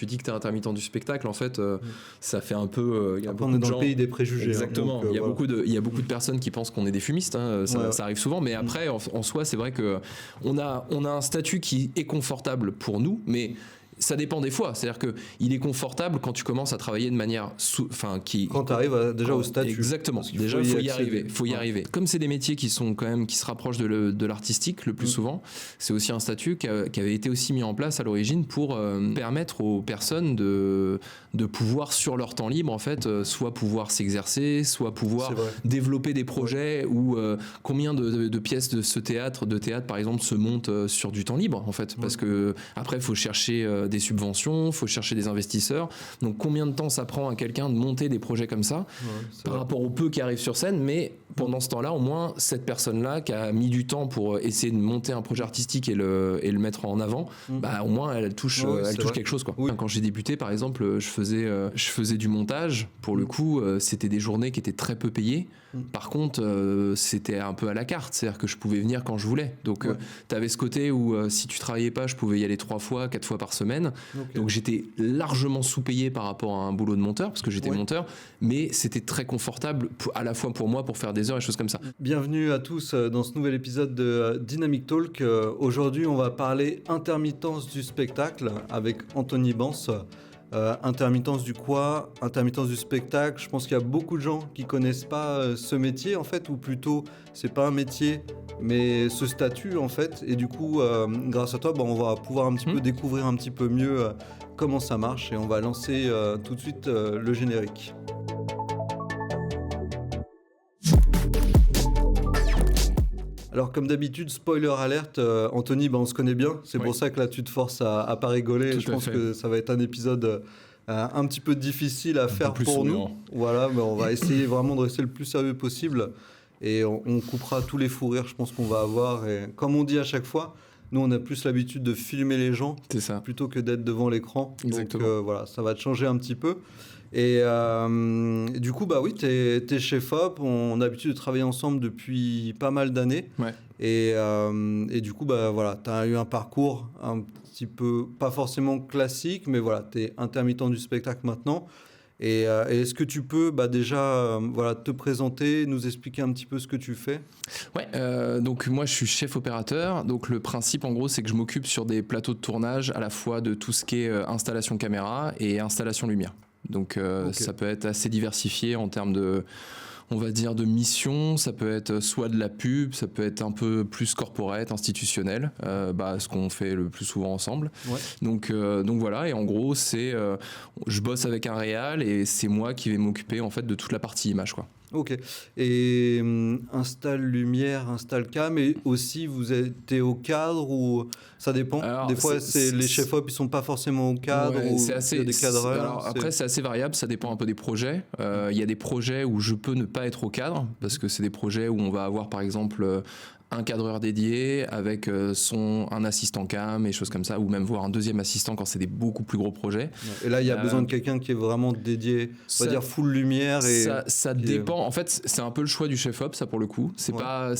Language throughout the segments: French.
tu dis que tu es intermittent du spectacle, en fait, ça fait un peu... on est dans le pays des préjugés. Exactement. Donc, il y a beaucoup de personnes qui pensent qu'on est des fumistes. Ça arrive souvent. Mais après, en soi, c'est vrai qu'on a un statut qui est confortable pour nous, mais... Ça dépend des fois, c'est-à-dire qu'il est confortable quand tu commences à travailler de manière... Quand tu arrives déjà au statut. Exactement, déjà il faut y arriver. Comme c'est des métiers qui se rapprochent de l'artistique le plus souvent, c'est aussi un statut qui avait été aussi mis en place à l'origine pour permettre aux personnes de pouvoir, sur leur temps libre, en fait, soit pouvoir s'exercer, soit pouvoir développer des projets ou combien de pièces de théâtre, par exemple, se montent sur du temps libre, en fait, parce que après, il faut chercher des subventions, il faut chercher des investisseurs. Donc combien de temps ça prend à quelqu'un de monter des projets comme ça par rapport au peu qui arrivent sur scène, mais pendant ce temps-là, au moins, cette personne-là qui a mis du temps pour essayer de monter un projet artistique et le mettre en avant, au moins elle touche quelque chose, quoi. Quand j'ai débuté, par exemple, je faisais du montage. Pour le coup, c'était des journées qui étaient très peu payées. Par contre, c'était un peu à la carte, c'est-à-dire que je pouvais venir quand je voulais. Donc, tu avais ce côté où si tu travaillais pas, je pouvais y aller 3 fois, 4 fois par semaine. Donc, j'étais largement sous-payé par rapport à un boulot de monteur, parce que j'étais monteur, mais c'était très confortable, à la fois pour moi, pour faire des heures et choses comme ça. Bienvenue à tous dans ce nouvel épisode de Dynamic Talk. Aujourd'hui, on va parler intermittence du spectacle avec Anthony Bance. Intermittence du quoi ? Intermittence du spectacle. Je pense qu'il y a beaucoup de gens qui connaissent pas ce métier en fait, ou plutôt c'est pas un métier, mais ce statut en fait. Et du coup, grâce à toi, on va pouvoir un petit peu découvrir un petit peu mieux comment ça marche, et on va lancer tout de suite le générique. Alors comme d'habitude, spoiler alerte, Anthony, on se connaît bien, c'est pour ça que là tu te forces à pas rigoler. Je pense que ça va être un épisode un petit peu difficile à faire pour nous. Voilà, mais on va essayer vraiment de rester le plus sérieux possible, et on coupera tous les fous rires, je pense qu'on va avoir. Et comme on dit à chaque fois, nous on a plus l'habitude de filmer les gens plutôt que d'être devant l'écran. Exactement. Donc voilà, ça va te changer un petit peu. Et du coup, t'es chez FOP, on a l'habitude de travailler ensemble depuis pas mal d'années. Et du coup, t'as eu un parcours un petit peu, pas forcément classique, mais voilà, t'es intermittent du spectacle maintenant. Et est-ce que tu peux déjà te présenter, nous expliquer un petit peu ce que tu fais ? Donc moi je suis chef opérateur. Donc le principe en gros c'est que je m'occupe sur des plateaux de tournage à la fois de tout ce qui est installation caméra et installation lumière. Donc ça peut être assez diversifié en termes de, on va dire, de mission. Ça peut être soit de la pub, ça peut être un peu plus corporate, institutionnel, ce qu'on fait le plus souvent ensemble. Donc voilà, et en gros je bosse avec un réal et c'est moi qui vais m'occuper en fait de toute la partie image, quoi. Ok. Et installe lumière, installe cam, et aussi vous êtes au cadre, ou ça dépend? Alors, des fois, les chefs-op, ils sont pas forcément au cadre, ou il y a des cadreurs. Alors, après, c'est assez variable, ça dépend un peu des projets. Il y a des projets où je peux ne pas être au cadre, parce que c'est des projets où on va avoir, par exemple, un cadreur dédié avec un assistant cam et choses comme ça, ou même voir un deuxième assistant quand c'est des beaucoup plus gros projets. Et là, il y a besoin de quelqu'un qui est vraiment dédié, on va dire full lumière. Ça dépend. En fait, c'est un peu le choix du chef-op, ça, pour le coup. C'est pas,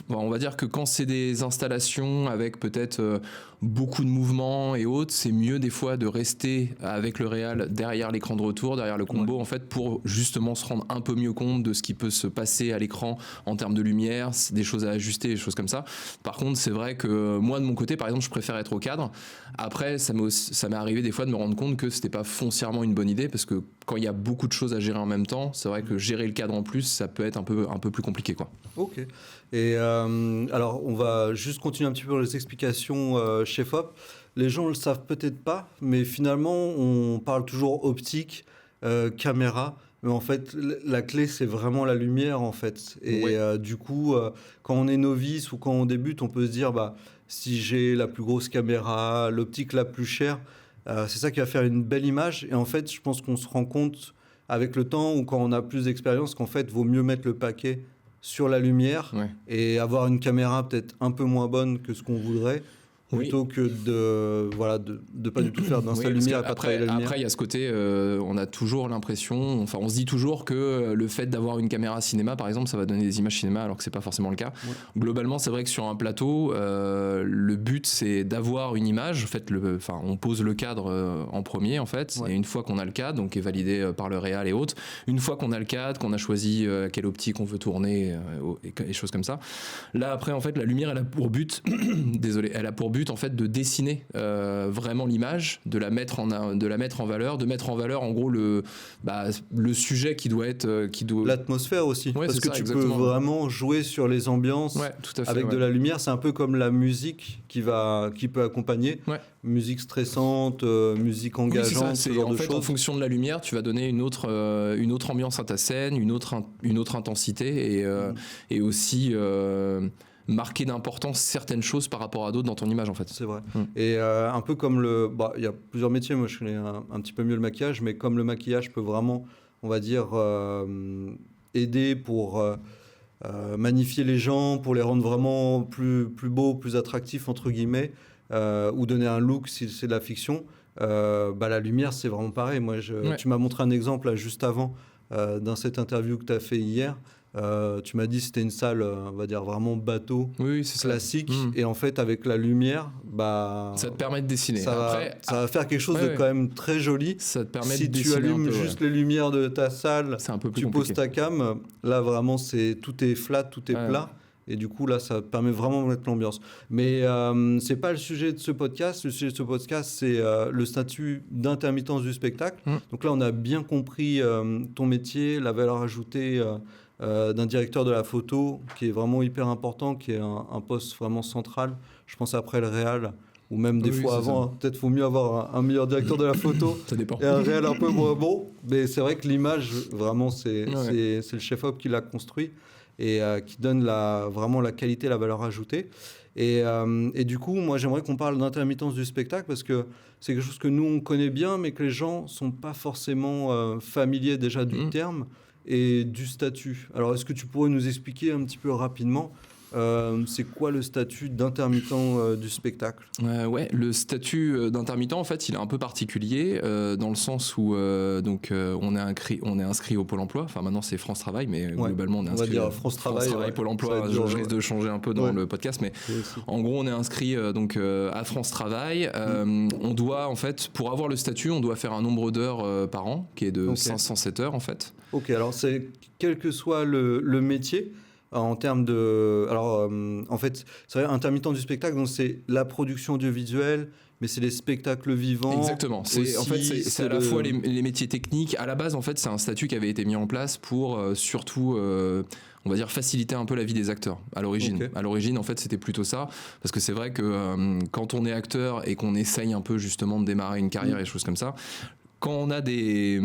on va dire que quand c'est des installations avec peut-être beaucoup de mouvements et autres, c'est mieux des fois de rester avec le réal derrière l'écran de retour, derrière le combo, en fait, pour justement se rendre un peu mieux compte de ce qui peut se passer à l'écran en termes de lumière, des choses à ajuster, des choses comme ça. Par contre, c'est vrai que moi, de mon côté, par exemple, je préfère être au cadre. Après, ça m'est arrivé des fois de me rendre compte que c'était pas foncièrement une bonne idée, parce que quand il y a beaucoup de choses à gérer en même temps, c'est vrai que gérer le cadre en plus, ça peut être un peu plus compliqué, quoi. Ok. Et alors, on va juste continuer un petit peu les explications chez FOP. Les gens ne le savent peut-être pas, mais finalement, on parle toujours optique, caméra. Mais en fait, la clé, c'est vraiment la lumière, en fait. Et du coup, quand on est novice ou quand on débute, on peut se dire, si j'ai la plus grosse caméra, l'optique la plus chère, c'est ça qui va faire une belle image. Et en fait, je pense qu'on se rend compte avec le temps, ou quand on a plus d'expérience, qu'en fait, vaut mieux mettre le paquet sur la lumière et avoir une caméra peut-être un peu moins bonne que ce qu'on voudrait. plutôt que de pas du tout faire d'installer lumière et pas travailler la lumière. Après, il y a ce côté, on a toujours l'impression, enfin, on se dit toujours que le fait d'avoir une caméra cinéma, par exemple, ça va donner des images cinéma, alors que c'est pas forcément le cas. Ouais. Globalement, c'est vrai que sur un plateau, le but c'est d'avoir une image. En fait, on pose le cadre en premier, en fait, et une fois qu'on a le cadre, donc qui est validé par le réal et autres, une fois qu'on a le cadre, qu'on a choisi quelle optique on veut tourner et choses comme ça. Là, après, en fait, la lumière, elle a pour but, elle a pour but en fait de dessiner vraiment l'image, de la mettre en valeur, de mettre en valeur en gros le sujet qui doit être l'atmosphère aussi, parce que tu peux vraiment jouer sur les ambiances tout à fait, avec de la lumière. C'est un peu comme la musique qui peut accompagner. Musique stressante, musique engageante, ce genre de choses. En fonction de la lumière, tu vas donner une autre ambiance à ta scène, une autre intensité et aussi marquer d'importance certaines choses par rapport à d'autres dans ton image, en fait. C'est vrai. Et un peu comme il y a plusieurs métiers, moi je connais un petit peu mieux le maquillage, mais comme le maquillage peut vraiment, on va dire, aider pour magnifier les gens, pour les rendre vraiment plus beaux, plus attractifs, entre guillemets, ou donner un look si c'est de la fiction, la lumière, c'est vraiment pareil. Moi, tu m'as montré un exemple là, juste avant, dans cette interview que tu as fait hier. Tu m'as dit que c'était une salle, on va dire vraiment bateau, classique, et en fait avec la lumière, ça te permet de dessiner. Ça va faire quelque chose de quand même très joli. Ça te permet si de tu allumes juste les lumières de ta salle, c'est un peu plus tu compliqué. Poses ta cam, là vraiment tout est flat, tout est plat. Et du coup, là, ça permet vraiment de mettre l'ambiance. Mais c'est pas le sujet de ce podcast. Le sujet de ce podcast, c'est le statut d'intermittence du spectacle. Donc là, on a bien compris ton métier, la valeur ajoutée d'un directeur de la photo, qui est vraiment hyper important, qui est un poste vraiment central. Je pense après le réal, ou même des fois avant. Peut-être faut mieux avoir un meilleur directeur de la photo. Ça dépend. Et un réal un peu moins bon. Mais c'est vrai que l'image, vraiment, c'est le chef-op qui l'a construit. Et qui donne vraiment la qualité, la valeur ajoutée. Et du coup, moi, j'aimerais qu'on parle d'intermittence du spectacle, parce que c'est quelque chose que nous, on connaît bien, mais que les gens ne sont pas forcément familiers déjà du terme et du statut. Alors, est-ce que tu pourrais nous expliquer un petit peu rapidement c'est quoi le statut d'intermittent du spectacle ? Le statut d'intermittent, en fait, il est un peu particulier dans le sens où on est inscrit au Pôle emploi. Enfin, maintenant, c'est France Travail, mais globalement, on est inscrit. On va dire France Travail, Pôle emploi. Je risque de changer un peu dans le podcast, mais en gros, on est inscrit à France Travail. On doit, en fait, pour avoir le statut, on doit faire un nombre d'heures par an qui est de 507 heures, en fait. Ok, alors c'est quel que soit le métier. En termes de... Alors, en fait, c'est vrai, intermittent du spectacle, donc c'est la production audiovisuelle, mais c'est les spectacles vivants. Exactement. C'est à la fois les métiers techniques. À la base, en fait, c'est un statut qui avait été mis en place pour surtout... on va dire faciliter un peu la vie des acteurs à l'origine. Okay. À l'origine, en fait, c'était plutôt ça, parce que c'est vrai que quand on est acteur et qu'on essaye un peu justement de démarrer une carrière et des choses comme ça, quand on a des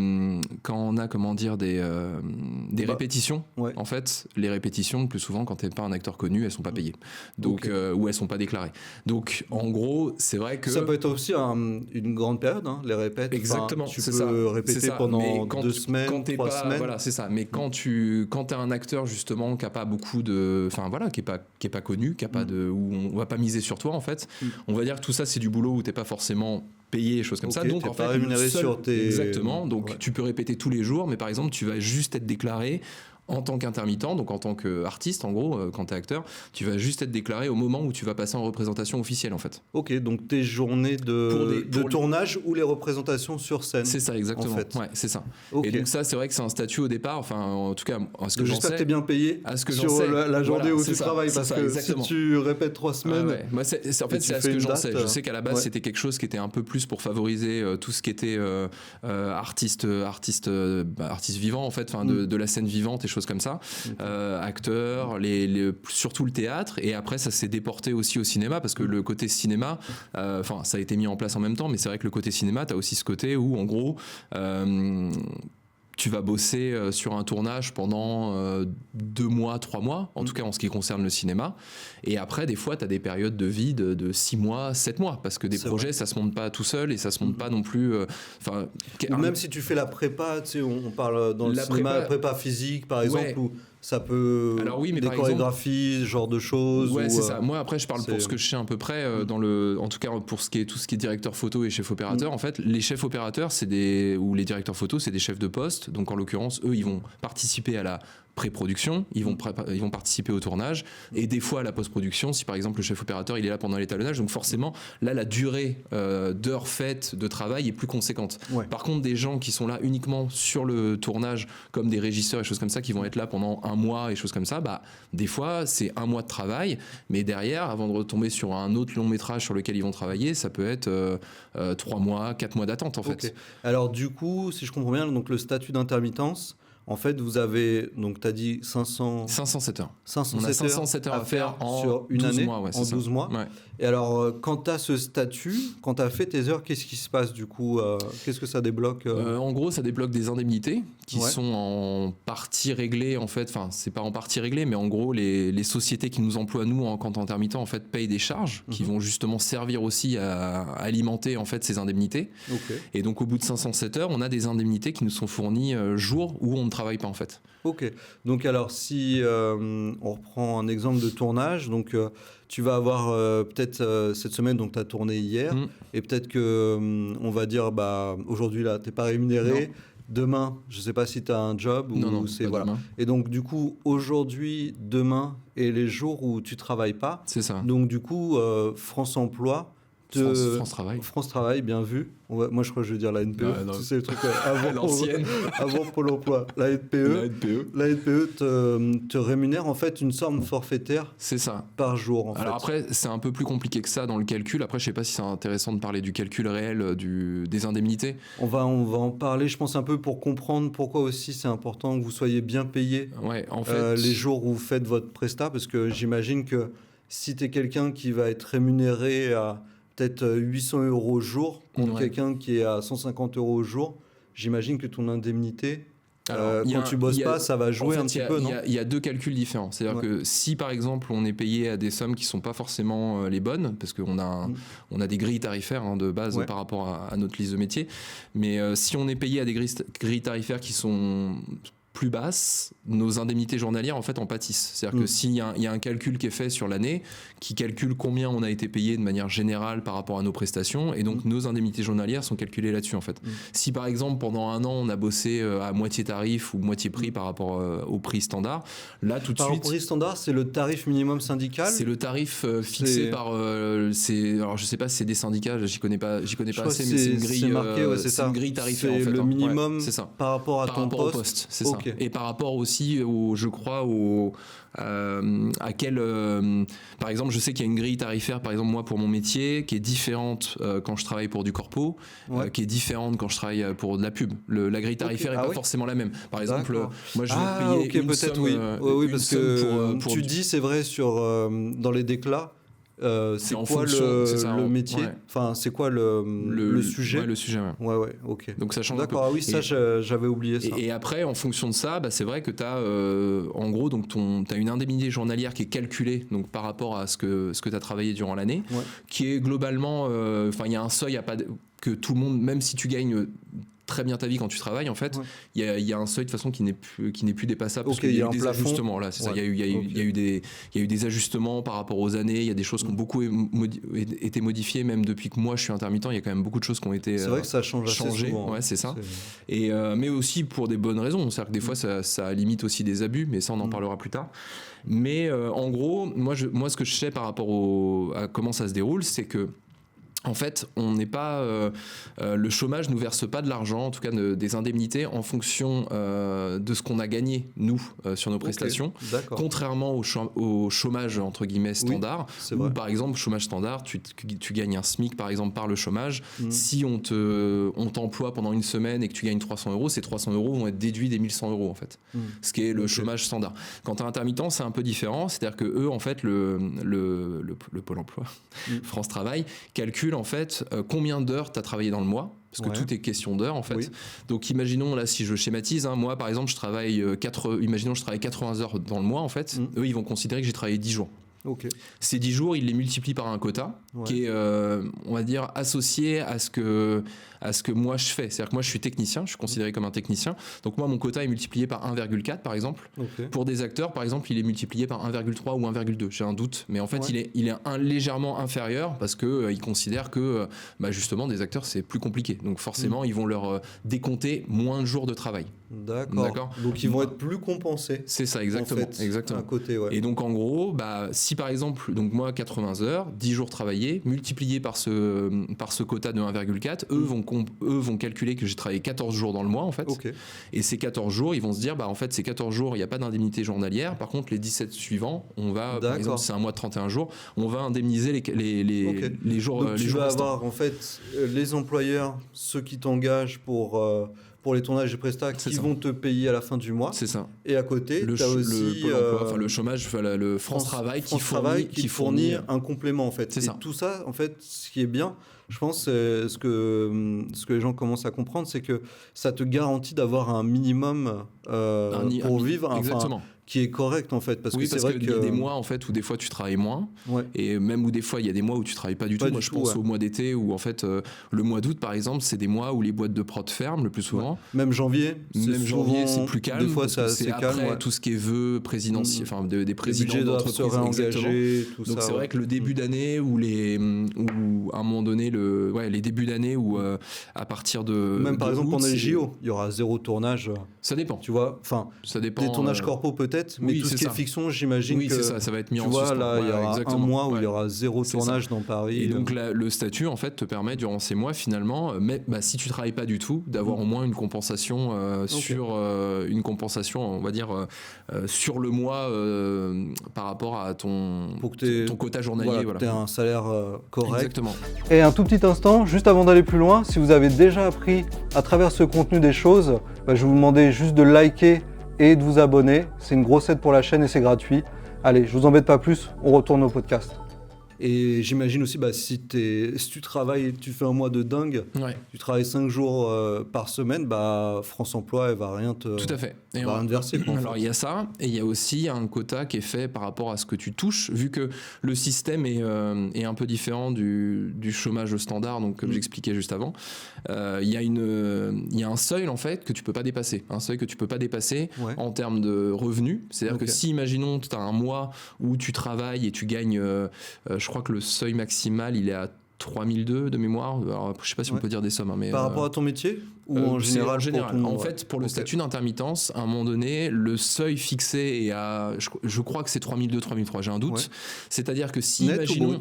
répétitions, en fait, les répétitions, le plus souvent, quand t'es pas un acteur connu, elles sont pas payées. Donc, ou elles sont pas déclarées. Donc, en gros, c'est vrai que... Ça peut être aussi une grande période, hein, les répètes. Exactement, tu peux répéter pendant 2 semaines, 3 semaines. Voilà, c'est ça. Mais quand t'es un acteur, justement, qui a pas beaucoup de... Enfin, voilà, qui est pas connu, qui a pas de... où on va pas miser sur toi, en fait, on va dire que tout ça, c'est du boulot où t'es pas forcément... payé, choses comme ça. Donc, en fait, rémunéré sur tes... Exactement. Donc, tu peux répéter tous les jours, mais par exemple, tu vas juste être déclaré en tant qu'intermittent, donc en tant qu'artiste, en gros, quand tu es acteur, tu vas juste être déclaré au moment où tu vas passer en représentation officielle, en fait. Ok, donc tes journées de tournage ou les représentations sur scène. C'est ça, exactement. En fait. Ouais, c'est ça. Okay. Et donc ça, c'est vrai que c'est un statut au départ, enfin, en tout cas, à ce que j'en sais... J'espère que t'es bien payé sur la journée où tu travailles, parce que si tu répètes 3 semaines... Moi, en fait, c'est à ce que j'en sais. Je sais qu'à la base, c'était quelque chose qui était un peu plus pour favoriser tout ce qui était artiste vivant, en fait, de la scène vivante et choses comme ça, acteurs, surtout le théâtre, et après ça s'est déporté aussi au cinéma, parce que le côté cinéma, ça a été mis en place en même temps, mais c'est vrai que le côté cinéma, t'as aussi ce côté où en gros tu vas bosser sur un tournage pendant 2 mois, 3 mois, en tout cas en ce qui concerne le cinéma. Et après, des fois, tu as des périodes de vide de 6 mois, 7 mois, parce que des projets, ça se monte pas tout seul et ça se monte pas non plus... même si tu fais la prépa, tu sais, on parle dans le cinéma, la prépa physique, par exemple, où ça peut Alors oui, mais des par exemple, chorégraphies, ce genre de choses. ouais, ou, c'est ça. Moi, après, je parle pour ce que je sais à peu près, en tout cas pour tout ce qui est directeur photo et chef opérateur. En fait, les chefs opérateurs, ou les directeurs photo, c'est des chefs de poste. Donc, en l'occurrence, eux, ils vont participer à la pré-production, ils vont participer au tournage et des fois à la post-production si par exemple le chef opérateur il est là pendant l'étalonnage, donc forcément là la durée d'heures faites de travail est plus conséquente. Par contre des gens qui sont là uniquement sur le tournage comme des régisseurs et choses comme ça qui vont être là pendant un mois et choses comme ça, bah des fois c'est un mois de travail mais derrière avant de retomber sur un autre long métrage sur lequel ils vont travailler ça peut être 3 mois, 4 mois d'attente en fait. Alors du coup si je comprends bien donc le statut d'intermittence en fait, vous avez, donc tu as dit 507 heures. 507 heures à faire sur une année, mois, en 12 mois. Ouais. Et alors, quand tu as ce statut, quand tu as fait tes heures, qu'est-ce qui se passe du coup qu'est-ce que ça débloque En gros, ça débloque des indemnités qui sont en partie réglées, en fait. Enfin, c'est pas en partie réglé, mais en gros, les sociétés qui nous emploient, nous, en tant qu'intermittents, en fait, payent des charges qui vont justement servir aussi à alimenter, en fait, ces indemnités. Et donc, au bout de 507 heures, on a des indemnités qui nous sont fournies jour où on ne travaille pas en fait. Ok, donc alors si on reprend un exemple de tournage, donc tu vas avoir peut-être cette semaine, donc tu as tourné hier, et peut-être que on va dire aujourd'hui là, tu n'es pas rémunéré, demain, je ne sais pas si tu as un job ou c'est voilà. Demain. Et donc du coup, aujourd'hui, demain et les jours où tu ne travailles pas, c'est ça. Donc du coup, France Emploi, France Travail, bien vu. Moi, je crois que je veux dire la NPE. Tu sais, le truc avant, l'ancienne. Avant Pôle emploi. La NPE te rémunère en fait une somme forfaitaire. C'est ça. Par jour. Alors après, c'est un peu plus compliqué que ça dans le calcul. Après, je sais pas si c'est intéressant de parler du calcul réel des indemnités. On va en parler, je pense, un peu pour comprendre pourquoi aussi c'est important que vous soyez bien payé en fait, les jours où vous faites votre prestat. Parce que j'imagine que si tu es quelqu'un qui va être rémunéré à peut-être 800 € au jour, contre quelqu'un qui est à 150 € au jour, j'imagine que ton indemnité, quand tu bosses pas, ça va jouer un petit peu, non ? Il y a deux calculs différents. C'est-à-dire que si, par exemple, on est payé à des sommes qui sont pas forcément les bonnes, parce qu'on a, on a des grilles tarifaires de base par rapport à notre liste de métiers, mais si on est payé à des grilles tarifaires qui sont plus basse, nos indemnités journalières en fait en pâtissent. C'est-à-dire que s'il y a un calcul qui est fait sur l'année, qui calcule combien on a été payé de manière générale par rapport à nos prestations, et donc nos indemnités journalières sont calculées là-dessus en fait. Si par exemple pendant un an on a bossé à moitié tarif ou moitié prix par rapport au prix standard, là tout de suite... Le prix standard, c'est le tarif minimum syndical ? C'est le tarif fixé par... alors je sais pas si c'est des syndicats, j'y connais pas assez, mais c'est une grille, c'est une grille tarifaire en fait. C'est le minimum c'est ça. Par rapport à ton poste. Au poste, c'est ça. Et par rapport aussi à quel par exemple je sais qu'il y a une grille tarifaire par exemple moi pour mon métier qui est différente quand je travaille pour du corpo, qui est différente quand je travaille pour de la pub. La grille tarifaire est pas forcément la même. Par exemple moi je vais payer une somme, oui parce que pour tu dis c'est vrai sur dans les déclats c'est quoi le métier, enfin c'est quoi le sujet, le sujet ok, donc ça change d'accord. un peu. Oui, ça j'avais oublié ça. Et après en fonction de ça c'est vrai que tu as en gros donc t'as une indemnité journalière qui est calculée donc par rapport à ce que tu as travaillé durant l'année, qui est globalement enfin il y a un seuil que tout le monde, même si tu gagnes très bien ta vie quand tu travailles en fait, il y a un seuil de façon qui n'est plus dépassable parce qu'il y a eu des ajustements là, c'est ça, il y a eu des ajustements par rapport aux années, il y a des choses qui ont beaucoup été modifiées même depuis que moi je suis intermittent, il y a quand même beaucoup de choses qui ont été c'est vrai que ça change assez souvent, c'est ça. Et mais aussi pour des bonnes raisons, c'est-à-dire que des fois ça limite aussi des abus, mais ça on en parlera plus tard. Mais en gros, moi ce que je sais par rapport à comment ça se déroule, c'est que en fait, on n'est pas le chômage nous verse pas de l'argent, en tout cas des indemnités en fonction de ce qu'on a gagné nous sur nos prestations. Contrairement au chômage entre guillemets standard, où par exemple chômage standard, tu gagnes un SMIC par exemple par le chômage. Si on t'emploie pendant une semaine et que tu gagnes 300 €, ces 300 € vont être déduits des 1100 € en fait, ce qui est le chômage standard. Quand tu es intermittent, c'est un peu différent, c'est-à-dire que eux en fait le Pôle emploi, France Travail calcule en fait combien d'heures tu as travaillé dans le mois, parce que tout est question d'heures en fait. Donc imaginons là, si je schématise, moi par exemple je travaille 80 heures dans le mois en fait, eux ils vont considérer que j'ai travaillé 10 jours. Ok. Ces 10 jours, il les multiplie par un quota qui est, on va dire, associé à ce que moi je fais. C'est-à-dire que moi, je suis technicien, je suis considéré comme un technicien. Donc moi, mon quota est multiplié par 1,4 par exemple. Okay. Pour des acteurs, par exemple, il est multiplié par 1,3 ou 1,2. J'ai un doute, mais en fait, il est légèrement inférieur parce que ils considèrent que justement des acteurs c'est plus compliqué. Donc forcément, ils vont leur décompter moins de jours de travail. D'accord. Donc ils vont être plus compensés. C'est ça, exactement. En fait, exactement. À côté, ouais. Et donc en gros, si par exemple, donc moi 80 heures, 10 jours travaillés, multiplié par ce quota de 1,4, eux vont calculer que j'ai travaillé 14 jours dans le mois en fait. Okay. Et ces 14 jours, ils vont se dire, en fait, ces 14 jours, il n'y a pas d'indemnité journalière. Par contre, les 17 suivants, on va, par exemple, c'est un mois de 31 jours, on va indemniser les jours. Donc tu jours vas restants. avoir en fait les employeurs, ceux qui t'engagent pour les tournages et prestats qui vont te payer à la fin du mois. C'est ça. Et à côté, tu as aussi le chômage, le France Travail qui fournit un complément en fait. C'est ça. Tout ça, en fait, ce qui est bien, je pense, ce que les gens commencent à comprendre, c'est que ça te garantit d'avoir un minimum pour vivre. Exactement. Qui est correct en fait, parce que c'est vrai qu'il y a des mois en fait où des fois tu travailles moins, et même où des fois il y a des mois où tu travailles pas du tout. Moi je pense au mois d'été où en fait le mois d'août par exemple, c'est des mois où les boîtes de prod ferment le plus souvent. Même janvier, c'est plus calme. Des fois c'est après calme. Tout ce qui est vœux présidentiels, enfin des présidents d'entreprise. Donc c'est vrai que le début d'année ou à un moment donné les débuts d'année où à partir de même par exemple pendant les JO, il y aura 0 tournage. Ça dépend. Tu vois, enfin ça dépend. Des tournages corpo peut-être. Mais tout ce qui est fiction, j'imagine que ça va être mis en suspens. Tu vois, là, il y aura un mois où il y aura 0 tournage dans Paris. Et donc, le statut, en fait, te permet, durant ces mois, finalement, si tu travailles pas du tout, d'avoir au moins une compensation on va dire, sur le mois par rapport à ton quota journalier. Voilà. Tu as un salaire correct. Exactement. Et un tout petit instant, juste avant d'aller plus loin, si vous avez déjà appris à travers ce contenu des choses, je vais vous demander juste de liker et de vous abonner. C'est une grosse aide pour la chaîne et c'est gratuit. Allez, je vous embête pas plus, on retourne au podcast. Et j'imagine aussi, si tu travailles, tu fais un mois de dingue, tu travailles 5 jours par semaine, France Emploi, elle va rien te verser. Alors il y a ça, et il y a aussi un quota qui est fait par rapport à ce que tu touches, vu que le système est un peu différent du chômage standard, donc comme j'expliquais juste avant. Il y a un seuil en fait que tu peux pas dépasser, en termes de revenus. C'est-à-dire que si, imaginons, tu as un mois où tu travailles et tu gagnes, je crois que le seuil maximal, il est à 3002 de mémoire. Alors, je sais pas si on peut dire des sommes. Mais, par rapport à ton métier ou en général, en fait, pour le statut d'intermittence, à un moment donné, le seuil fixé est à, je crois que c'est 3002, 3003, j'ai un doute. Ouais. C'est-à-dire que si, net imaginons,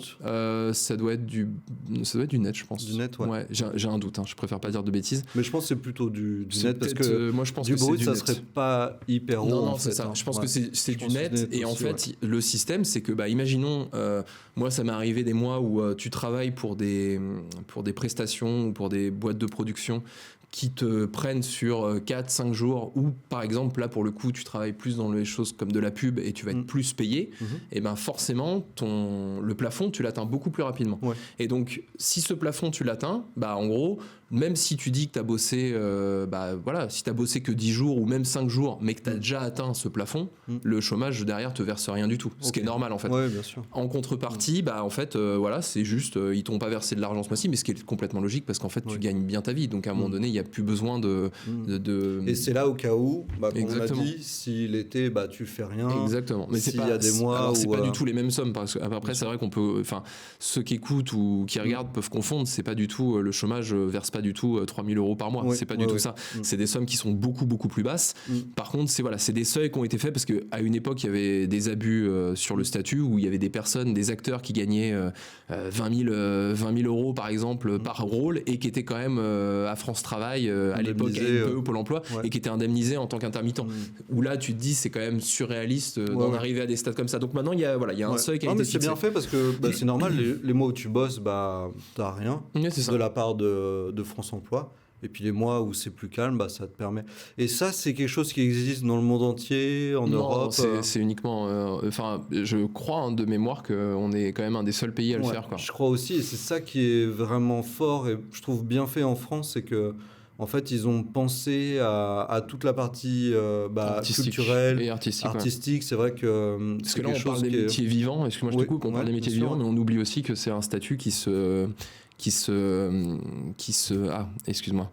ça doit être du net, je pense. Du net, ouais. J'ai un doute, je préfère pas dire de bêtises. Mais je pense que c'est plutôt du net, parce que moi, je pense du que brut, c'est ça net. serait pas hyper haut. Non, c'est ça. Je pense que c'est du net. Et en fait, le système, c'est que, imaginons, moi, ça m'est arrivé des mois où tu travailles pour des prestations ou pour des boîtes de production qui te prennent sur 4-5 jours, ou par exemple là pour le coup tu travailles plus dans les choses comme de la pub et tu vas être plus payé, et forcément le plafond tu l'atteins beaucoup plus rapidement. Et donc si ce plafond tu l'atteins, en gros même si tu dis que tu as bossé si tu as bossé que 10 jours ou même 5 jours mais que tu as déjà atteint ce plafond, le chômage derrière te verse rien du tout, ce qui est normal en fait. Ouais, bien sûr. En contrepartie, en fait c'est juste ils t'ont pas versé de l'argent ce mois-ci, mais ce qui est complètement logique parce qu'en fait tu gagnes bien ta vie, donc à un moment donné il n'y a plus besoin de... Et c'est là au cas où, comme on l'a dit, si l'été tu fais rien. Exactement. Mais s'il y a des mois c'est pas du tout les mêmes sommes, parce qu'après c'est vrai qu'on peut, ceux qui écoutent ou qui regardent peuvent confondre, c'est pas du tout, le chômage verse pas du tout 3000 € par mois, c'est pas du tout ça. C'est des sommes qui sont beaucoup plus basses. Par contre c'est des seuils qui ont été faits parce qu'à une époque il y avait des abus sur le statut où il y avait des personnes, des acteurs qui gagnaient 20 000 € par exemple par rôle et qui étaient quand même à France Travail à l'époque au Pôle emploi et qui étaient indemnisés en tant qu'intermittent. Où là tu te dis c'est quand même surréaliste d'en arriver à des stades comme ça. Donc maintenant il y a un seuil qui a été fixé. C'est bien fait parce que c'est normal, les mois où tu bosses t'as rien de la part de France Emploi. Et puis les mois où c'est plus calme, ça te permet. Et ça, c'est quelque chose qui existe dans le monde entier, en Europe. C'est uniquement. Je crois de mémoire qu'on est quand même un des seuls pays à le faire. Je crois aussi, et c'est ça qui est vraiment fort et je trouve bien fait en France, c'est que En fait, ils ont pensé à toute la partie artistique culturelle, et artistique. C'est vrai que parce que là, on parle des métiers vivants. Excuse-moi, je te coupe. On parle des métiers vivants, mais on oublie aussi que c'est un statut excuse-moi.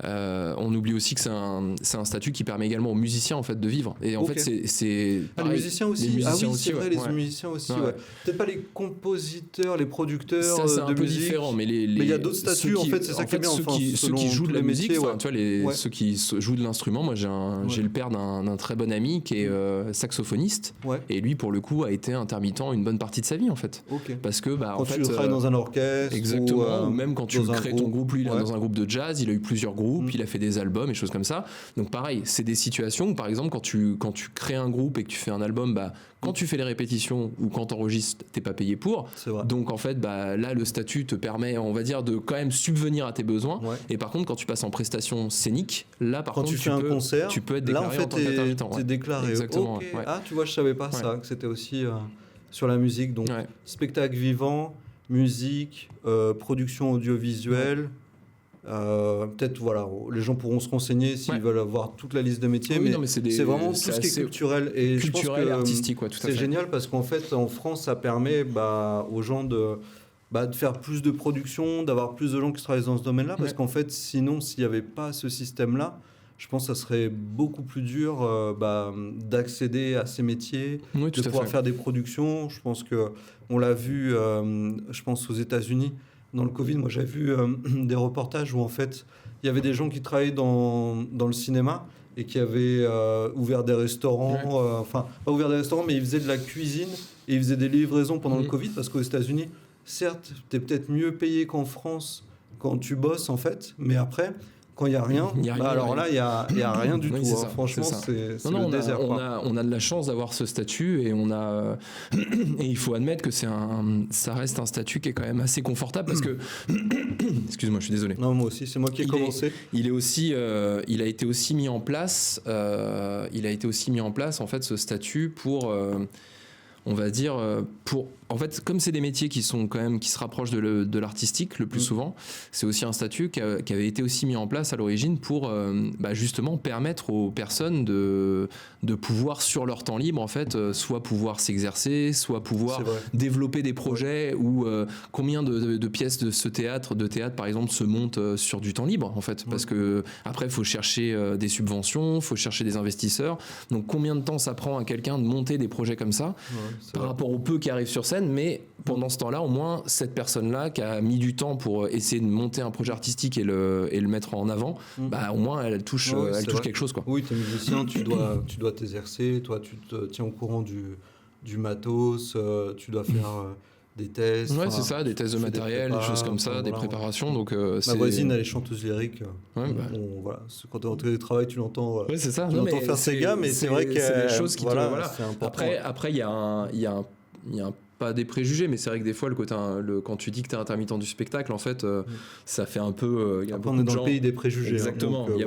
On oublie aussi que c'est un statut qui permet également aux musiciens en fait de vivre. Et en fait, c'est les musiciens aussi. Les musiciens aussi. Ouais. Peut-être pas les compositeurs, les producteurs ça, c'est de un peu musique. différent, mais il y a d'autres statuts en fait. C'est ça qui est bien. Ceux qui jouent de la musique, métiers, tu vois, ceux qui jouent de l'instrument. Moi, j'ai le père d'un très bon ami qui est saxophoniste. Et lui, pour le coup, a été intermittent une bonne partie de sa vie en fait. Parce que quand tu travailles dans un orchestre. Exactement. Ou même quand tu crées ton groupe, lui il est dans un groupe de jazz, il a eu plusieurs groupes, il a fait des albums et choses comme ça. Donc pareil, c'est des situations où par exemple quand tu crées un groupe et que tu fais un album, quand tu fais les répétitions ou quand tu enregistres, t'es pas payé pour. Donc en fait, là le statut te permet, on va dire, de quand même subvenir à tes besoins. Et par contre, quand tu passes en prestation scénique, là par contre tu fais un concert, tu peux être déclaré en tant qu'intermittent. T'es déclaré. Exactement. Ah, tu vois, je savais pas ça, que c'était aussi sur la musique. Donc spectacle vivant, musique, production audiovisuelle. Peut-être les gens pourront se renseigner s'ils veulent avoir toute la liste de métiers, mais c'est vraiment tout ce qui est culturel et culturel, artistique, tout à fait. C'est génial parce qu'en fait en France ça permet aux gens de faire plus de production, d'avoir plus de gens qui travaillent dans ce domaine-là, parce qu'en fait sinon s'il n'y avait pas ce système-là, je pense que ça serait beaucoup plus dur d'accéder à ces métiers, de pouvoir faire des productions. Je pense que on l'a vu, je pense aux États-Unis. Dans le Covid, moi, j'ai vu des reportages où, en fait, il y avait des gens qui travaillaient dans le cinéma et qui avaient ouvert des restaurants. Enfin, pas ouvert des restaurants, mais ils faisaient de la cuisine et ils faisaient des livraisons pendant le Covid, parce qu'aux États-Unis, certes, tu es peut-être mieux payé qu'en France quand tu bosses, en fait, mais après... Quand il n'y a rien, alors là, il n'y a rien du tout. Franchement, c'est le désert. On a de la chance d'avoir ce statut et et il faut admettre que ça reste un statut qui est quand même assez confortable parce que... Excuse-moi, je suis désolé. Non, moi aussi, c'est moi qui ai commencé. Il a été aussi mis en place, en fait, ce statut pour... on va dire, en fait, comme c'est des métiers qui se rapprochent de l'artistique le plus souvent, c'est aussi un statut qui avait été aussi mis en place à l'origine pour justement permettre aux personnes de pouvoir, sur leur temps libre, en fait, soit pouvoir s'exercer, soit pouvoir développer des projets ou combien de pièces de théâtre, par exemple, se montent sur du temps libre, en fait, parce que après, il faut chercher des subventions, il faut chercher des investisseurs. Donc, combien de temps ça prend à quelqu'un de monter des projets comme ça par rapport au peu qui arrivent sur scène, mais pendant ce temps-là, au moins, cette personne-là qui a mis du temps pour essayer de monter un projet artistique et le mettre en avant, au moins, elle touche quelque chose, quoi. Oui, tu es musicien, tu dois t'exercer, toi, tu te tiens au courant du matos, tu dois faire des tests. Ouais, c'est ça, des tests de matériel, des choses comme ça, des préparations. Donc, ma voisine, elle est chanteuse lyrique. Quand tu es en télétravail, tu l'entends faire ses gammes, mais c'est vrai que c'est des choses qui c'est important. Après, il y a pas des préjugés, mais c'est vrai que des fois, quand tu dis que tu es intermittent du spectacle, en fait, ça fait un peu... on est dans le pays des préjugés. Exactement. Il y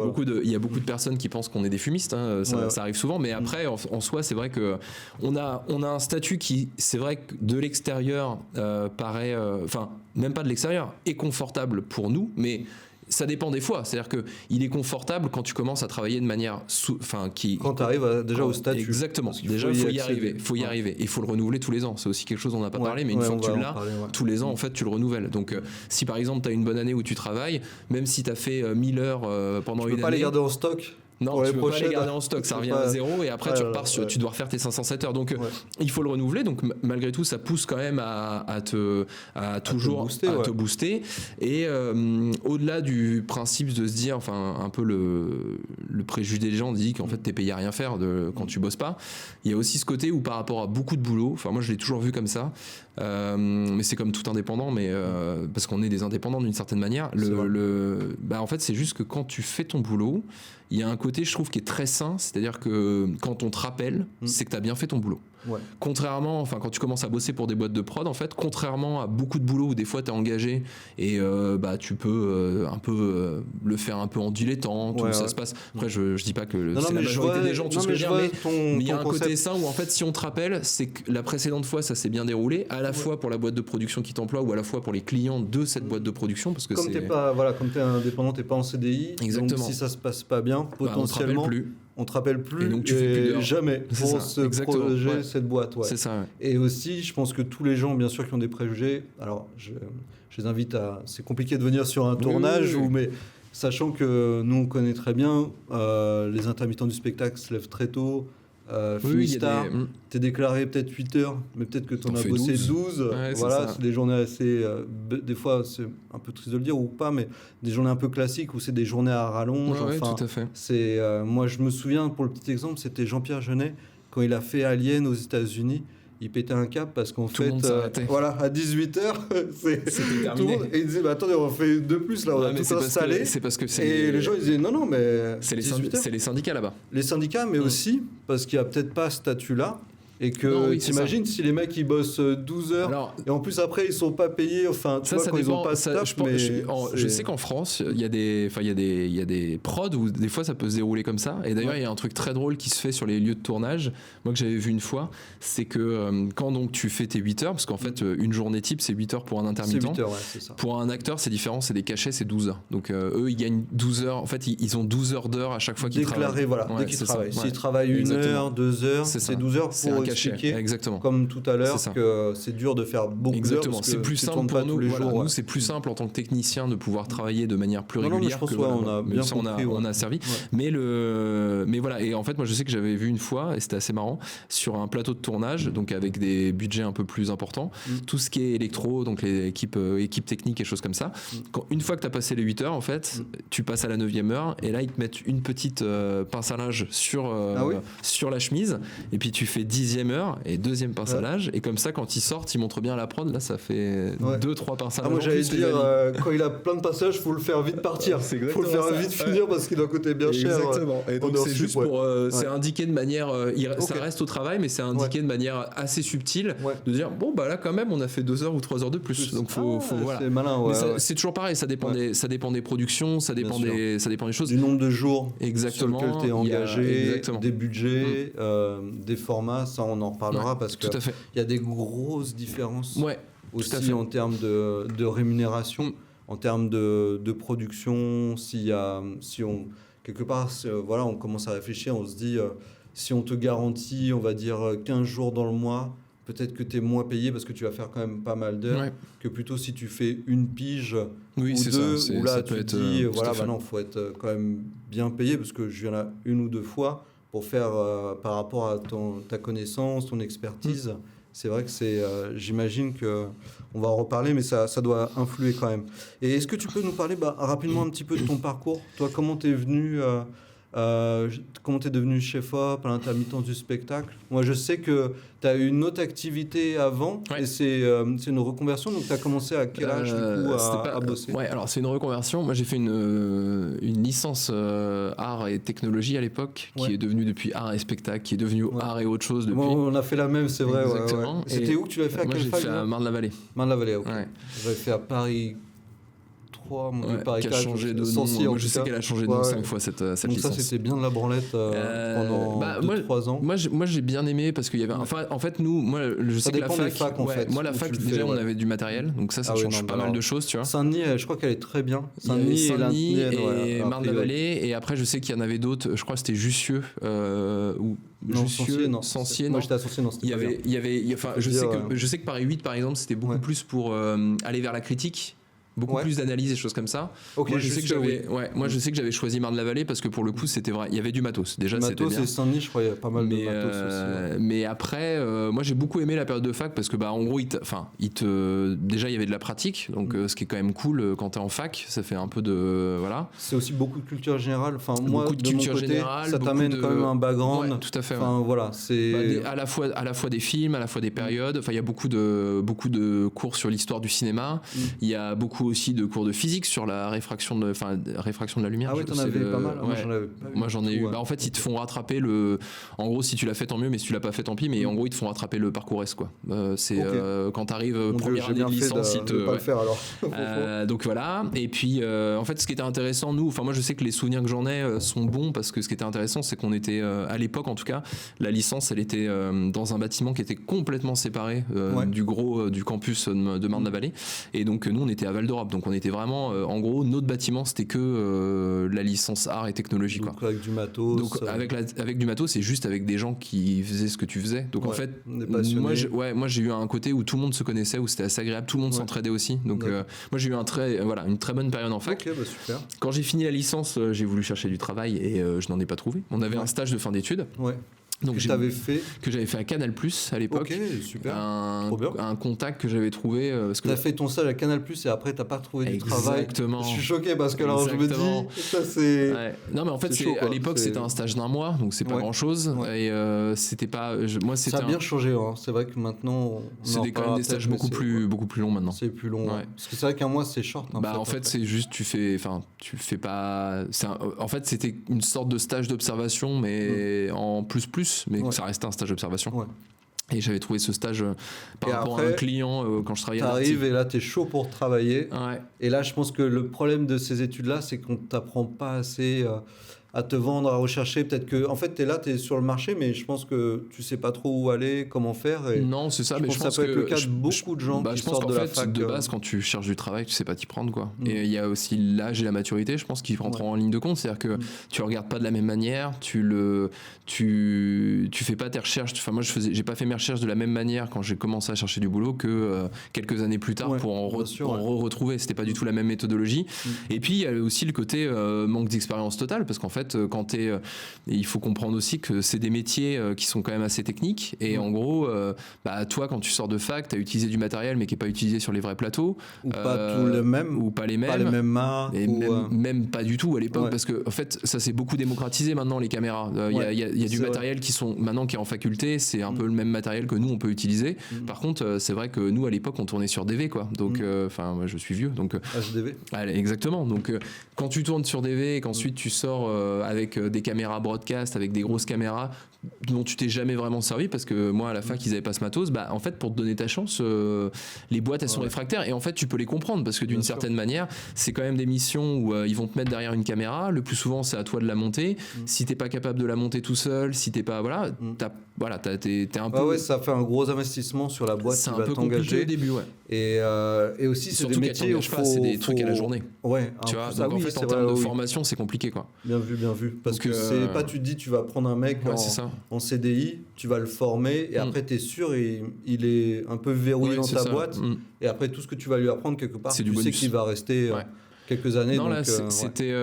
a beaucoup de personnes qui pensent qu'on est des fumistes. Ça arrive souvent. Mais après, en soi, c'est vrai qu'on a un statut qui, c'est vrai que de l'extérieur, paraît... Enfin, même pas de l'extérieur, est confortable pour nous, mais... Ça dépend des fois, c'est-à-dire qu'il est confortable quand tu commences à travailler de manière... Quand tu arrives déjà au statut. Exactement, déjà il faut y arriver, et il faut le renouveler tous les ans, c'est aussi quelque chose dont on n'a pas parlé, mais une fois que tu l'as, tous les ans en fait tu le renouvelles. Donc si par exemple tu as une bonne année où tu travailles, même si tu as fait 1000 heures pendant une année... Tu peux pas les garder en stock. Non, tu peux pas les garder en stock, ça revient à zéro et après tu repars tu dois refaire tes 507 heures. Donc il faut le renouveler. Donc malgré tout, ça pousse quand même à te booster. Et au-delà du principe de se dire, enfin un peu le préjugé des gens dit qu'en fait t'es payé à rien faire quand tu bosses pas. Il y a aussi ce côté où par rapport à beaucoup de boulot, enfin moi je l'ai toujours vu comme ça, mais c'est comme tout indépendant, mais parce qu'on est des indépendants d'une certaine manière. En fait c'est juste que quand tu fais ton boulot, il y a un côté, je trouve, qui est très sain, c'est-à-dire que quand on te rappelle, c'est que tu as bien fait ton boulot. Ouais. Contrairement, enfin, quand tu commences à bosser pour des boîtes de prod, en fait, contrairement à beaucoup de boulot où des fois tu es engagé et tu peux le faire un peu en dilettante, où ça se passe. Après, je dis pas que c'est la majorité des gens, tout ce que je veux dire, mais il y a un côté sain où en fait, si on te rappelle, c'est que la précédente fois, ça s'est bien déroulé, à la fois pour la boîte de production qui t'emploie ou à la fois pour les clients de cette boîte de production, parce que comme t'es indépendant, t'es pas en CDI. Exactement. Donc si ça se passe pas bien, potentiellement. On te rappelle plus. Et donc tu fais plus d'heures. Jamais pour ce projet, cette boîte. C'est ça. Ouais. Et aussi, je pense que tous les gens, bien sûr, qui ont des préjugés, alors je les invite à. C'est compliqué de venir sur un tournage, mais sachant que nous, on connaît très bien, les intermittents du spectacle se lèvent très tôt. Finistère, t'es déclaré peut-être 8 heures, mais peut-être que t'en as bossé 12. Ouais, voilà, c'est des journées assez. Des fois, c'est un peu triste de le dire ou pas, mais des journées un peu classiques où c'est des journées à rallonge. Tout à fait. C'est, moi, je me souviens, pour le petit exemple, c'était Jean-Pierre Jeunet, quand il a fait Alien aux États-Unis. Il pétait un cap parce qu'en fait, à 18h, c'était terminé. Et il disait, attendez, on fait de plus là, on a tout installé. Et les gens, ils disaient, non, mais. C'est les syndicats là-bas. Les syndicats, mais aussi parce qu'il n'y a peut-être pas ce statut-là. Et que t'imagines si les mecs ils bossent 12 heures et en plus après ils sont pas payés, enfin tu vois quand ils ont pas de staff. Je sais qu'en France il y a des prods où des fois ça peut se dérouler comme ça, et d'ailleurs il y a un truc très drôle qui se fait sur les lieux de tournage, moi que j'avais vu une fois, c'est que quand donc tu fais tes 8 heures, parce qu'en fait une journée type c'est 8 heures pour un intermittent, 8 heures, c'est ça. Pour un acteur c'est différent, c'est des cachets, c'est 12 heures, donc eux ils gagnent 12 heures, en fait ils ont 12 heures d'heures à chaque fois qu'ils travaillent. Voilà, dès qu'ils travaillent. S'ils travaillent 1 heure, 2 heures, c'est 12 heures pour expliquer, comme tout à l'heure, que c'est dur de faire beaucoup d'heures. Exactement, c'est plus simple pour nous. Nous, c'est plus simple en tant que technicien de pouvoir travailler de manière plus régulière. Je pense on a bien compris. On a servi. Mais voilà, et en fait, moi, je sais que j'avais vu une fois, et c'était assez marrant, sur un plateau de tournage, donc avec des budgets un peu plus importants, tout ce qui est électro, donc les équipes techniques et choses comme ça. Une fois que tu as passé les 8 heures, en fait, tu passes à la 9e heure, et là, ils te mettent une petite pince à linge sur la chemise, et puis tu fais 10e heure et 2e pince à linge, et comme ça quand ils sortent ils montrent bien la prod, là ça fait 2-3 pinces à linge. Moi j'allais dire quand il a plein de passages faut le faire vite partir, faut le faire vite finir parce qu'il doit coûter bien cher. Exactement. Et donc c'est juste pour c'est indiqué de manière ça reste au travail, mais c'est indiqué de manière assez subtile de dire bon bah là quand même on a fait 2 heures ou 3 heures de plus, donc faut voilà. C'est malin. C'est toujours pareil, ça dépend des productions, ça dépend des choses, du nombre de jours exactement sur lequel tu es engagé, des budgets, des formats, ça on en reparlera parce que il y a des grosses différences aussi en termes de rémunération, en termes de production. Quelque part, on commence à réfléchir, on se dit, si on te garantit, on va dire 15 jours dans le mois, peut-être que tu es moins payé parce que tu vas faire quand même pas mal d'heures, que plutôt si tu fais une pige ou deux, où là tu te dis, non, faut être quand même bien payé parce que je viens là 1 ou 2 fois pour faire par rapport à ta connaissance, ton expertise. C'est vrai que j'imagine qu'on va en reparler, mais ça doit influer quand même. Et est-ce que tu peux nous parler rapidement un petit peu de ton parcours ? Toi, comment t'es venu comment t'es devenu chef-op à l'intermittence du spectacle ? Moi, je sais que tu as eu une autre activité avant, et c'est une reconversion. Donc, tu as commencé à quel âge du coup à bosser ? Alors c'est une reconversion. Moi, j'ai fait une licence art et technologie à l'époque, qui est devenue depuis art et spectacle, qui est devenue art et autre chose depuis. On a fait la même, c'est vrai. Exactement. C'était où que tu l'avais fait ? À quelle fac ? J'ai fait à Marne-la-Vallée. Marne-la-Vallée, ok. J'avais fait à Paris. Paris qui a changé de nom. Je sais qu'elle a changé de nom 5 fois cette donc licence. Ça c'était bien de la branlette pendant 2-3 ans. Moi j'ai bien aimé parce qu'il y avait en fait je sais que la fac moi la fac déjà on avait du matériel, donc ça change pas mal de choses, tu vois. Saint-Denis, je crois qu'elle est très bien. Saint-Denis et Marne-la-Vallée, et après je sais qu'il y en avait d'autres, je crois que c'était Jussieu ou Sancier. Moi j'étais à Sancier, non, c'était pas bien. Il y avait enfin je sais que Paris 8 par exemple c'était beaucoup plus pour aller vers la critique. Beaucoup plus d'analyse et choses comme ça. Moi, je sais que j'avais choisi Marne-la-Vallée parce que pour le coup, c'était vrai. Il y avait du matos. Déjà, c'était bien. Et Saint-Denis, je crois, il y a pas mal de matos aussi. Mais après, moi, j'ai beaucoup aimé la période de fac parce que, en gros, déjà, il y avait de la pratique. Donc, ce qui est quand même cool quand t'es en fac, ça fait un peu de. Voilà. C'est aussi beaucoup de culture générale. Enfin, moi, beaucoup de culture générale. Ça t'amène quand même un background. Ouais, tout à fait. Enfin, voilà. C'est. À la fois des films, à la fois des périodes. Enfin, il y a beaucoup de cours sur l'histoire du cinéma. Il y a beaucoup beaucoup aussi de cours de physique sur la réfraction de la lumière. Ah oui, t'en avais pas mal. Ouais. Moi, j'en ai eu. Bah, en fait, ils te font rattraper le. En gros, si tu l'as fait, tant mieux, mais si tu l'as pas fait, tant pis. Mais en gros, ils te font rattraper le parcours S, quoi. C'est quand t'arrives première année de licence, ils te. Pas le faire alors. Donc voilà. Et puis, en fait, ce qui était intéressant, nous, enfin, moi, je sais que les souvenirs que j'en ai sont bons parce que ce qui était intéressant, c'est qu'on était à l'époque, en tout cas, la licence, elle était dans un bâtiment qui était complètement séparé du campus de Marne-la-Vallée. Et donc, nous, on était à Val d'Europe. Donc, on était vraiment, en gros, notre bâtiment, c'était que la licence art et technologie. Donc, quoi. avec du matos. Donc, avec du matos, c'est juste avec des gens qui faisaient ce que tu faisais. Donc, en fait, moi, j'ai eu un côté où tout le monde se connaissait, où c'était assez agréable. Tout le monde s'entraidait aussi. Donc, moi, j'ai eu une très bonne période en fac. Ok, bah super. Quand j'ai fini la licence, j'ai voulu chercher du travail et je n'en ai pas trouvé. On avait un stage de fin d'études. Ouais. Donc que j'avais fait à Canal+ à l'époque. Ok, super. Un contact que j'avais trouvé. Tu as fait ton stage à Canal+ et après t'as pas retrouvé du travail. Exactement. Je suis choqué parce que alors je me dis ça c'est. Ouais. Non mais en fait à l'époque c'était un stage d'1 mois donc c'est pas grand chose et c'était pas. Moi c'était. Ça a bien changé hein. C'est vrai que maintenant. C'est quand même des stages beaucoup plus longs maintenant. C'est plus long. Ouais. Parce que c'est vrai qu'un mois c'est short. En fait c'est juste tu fais pas. En fait c'était une sorte de stage d'observation mais en plus mais ça restait un stage d'observation. Ouais. Et j'avais trouvé ce stage par rapport à un client quand je travaillais à t'arrives et là t'es chaud pour travailler. Ouais. Et là je pense que le problème de ces études-là, c'est qu'on t'apprend pas assez à te vendre, à rechercher. Peut-être que, en fait, t'es sur le marché, mais je pense que tu sais pas trop où aller, comment faire. Et non, c'est ça. Mais je pense que ça peut être le cas de beaucoup de gens qui sortent de la fac. De base, quand tu cherches du travail, tu sais pas t'y prendre, quoi. Et il y a aussi l'âge et la maturité, je pense, qui rentrent en ligne de compte. C'est-à-dire que tu regardes pas de la même manière, tu fais pas tes recherches. Enfin, moi, j'ai pas fait mes recherches de la même manière quand j'ai commencé à chercher du boulot que quelques années plus tard pour en retrouver. C'était pas du tout la même méthodologie. Et puis, il y a aussi le côté manque d'expérience totale, parce qu'en fait, il faut comprendre aussi que c'est des métiers qui sont quand même assez techniques. Et en gros, toi, quand tu sors de fac, tu as utilisé du matériel, mais qui n'est pas utilisé sur les vrais plateaux. Ou pas tout le même. Ou pas les mêmes. Pas les mêmes marques. Et même pas du tout à l'époque, parce que en fait, ça s'est beaucoup démocratisé maintenant, les caméras. Il y a du matériel qui est en faculté, c'est un peu le même matériel que nous, on peut utiliser. Par contre, c'est vrai que nous, à l'époque, on tournait sur DV, quoi. Donc, moi, je suis vieux. Donc, HDV. Exactement. Donc, quand tu tournes sur DV et qu'ensuite tu sors avec des caméras broadcast, avec des grosses caméras dont tu t'es jamais vraiment servi, parce que moi à la fac ils avaient pas ce matos, en fait pour te donner ta chance les boîtes elles sont réfractaires et en fait tu peux les comprendre parce que d'une certaine manière c'est quand même des missions où ils vont te mettre derrière une caméra, le plus souvent c'est à toi de la monter. Si t'es pas capable de la monter tout seul, si t'es pas t'es un peu ça fait un gros investissement sur la boîte qui va t'engager. C'est un peu compliqué au début et aussi c'est des métiers où c'est des trucs à la journée. Tu vois, donc en fait en termes de formation c'est compliqué quoi. Bien vu parce que c'est pas tu te dis tu vas prendre un mec en CDI, tu vas le former et après tu es sûr il est un peu verrouillé dans ta boîte et après tout ce que tu vas lui apprendre quelque part, tu sais qu'il va rester quelques années. Non, là, c'était.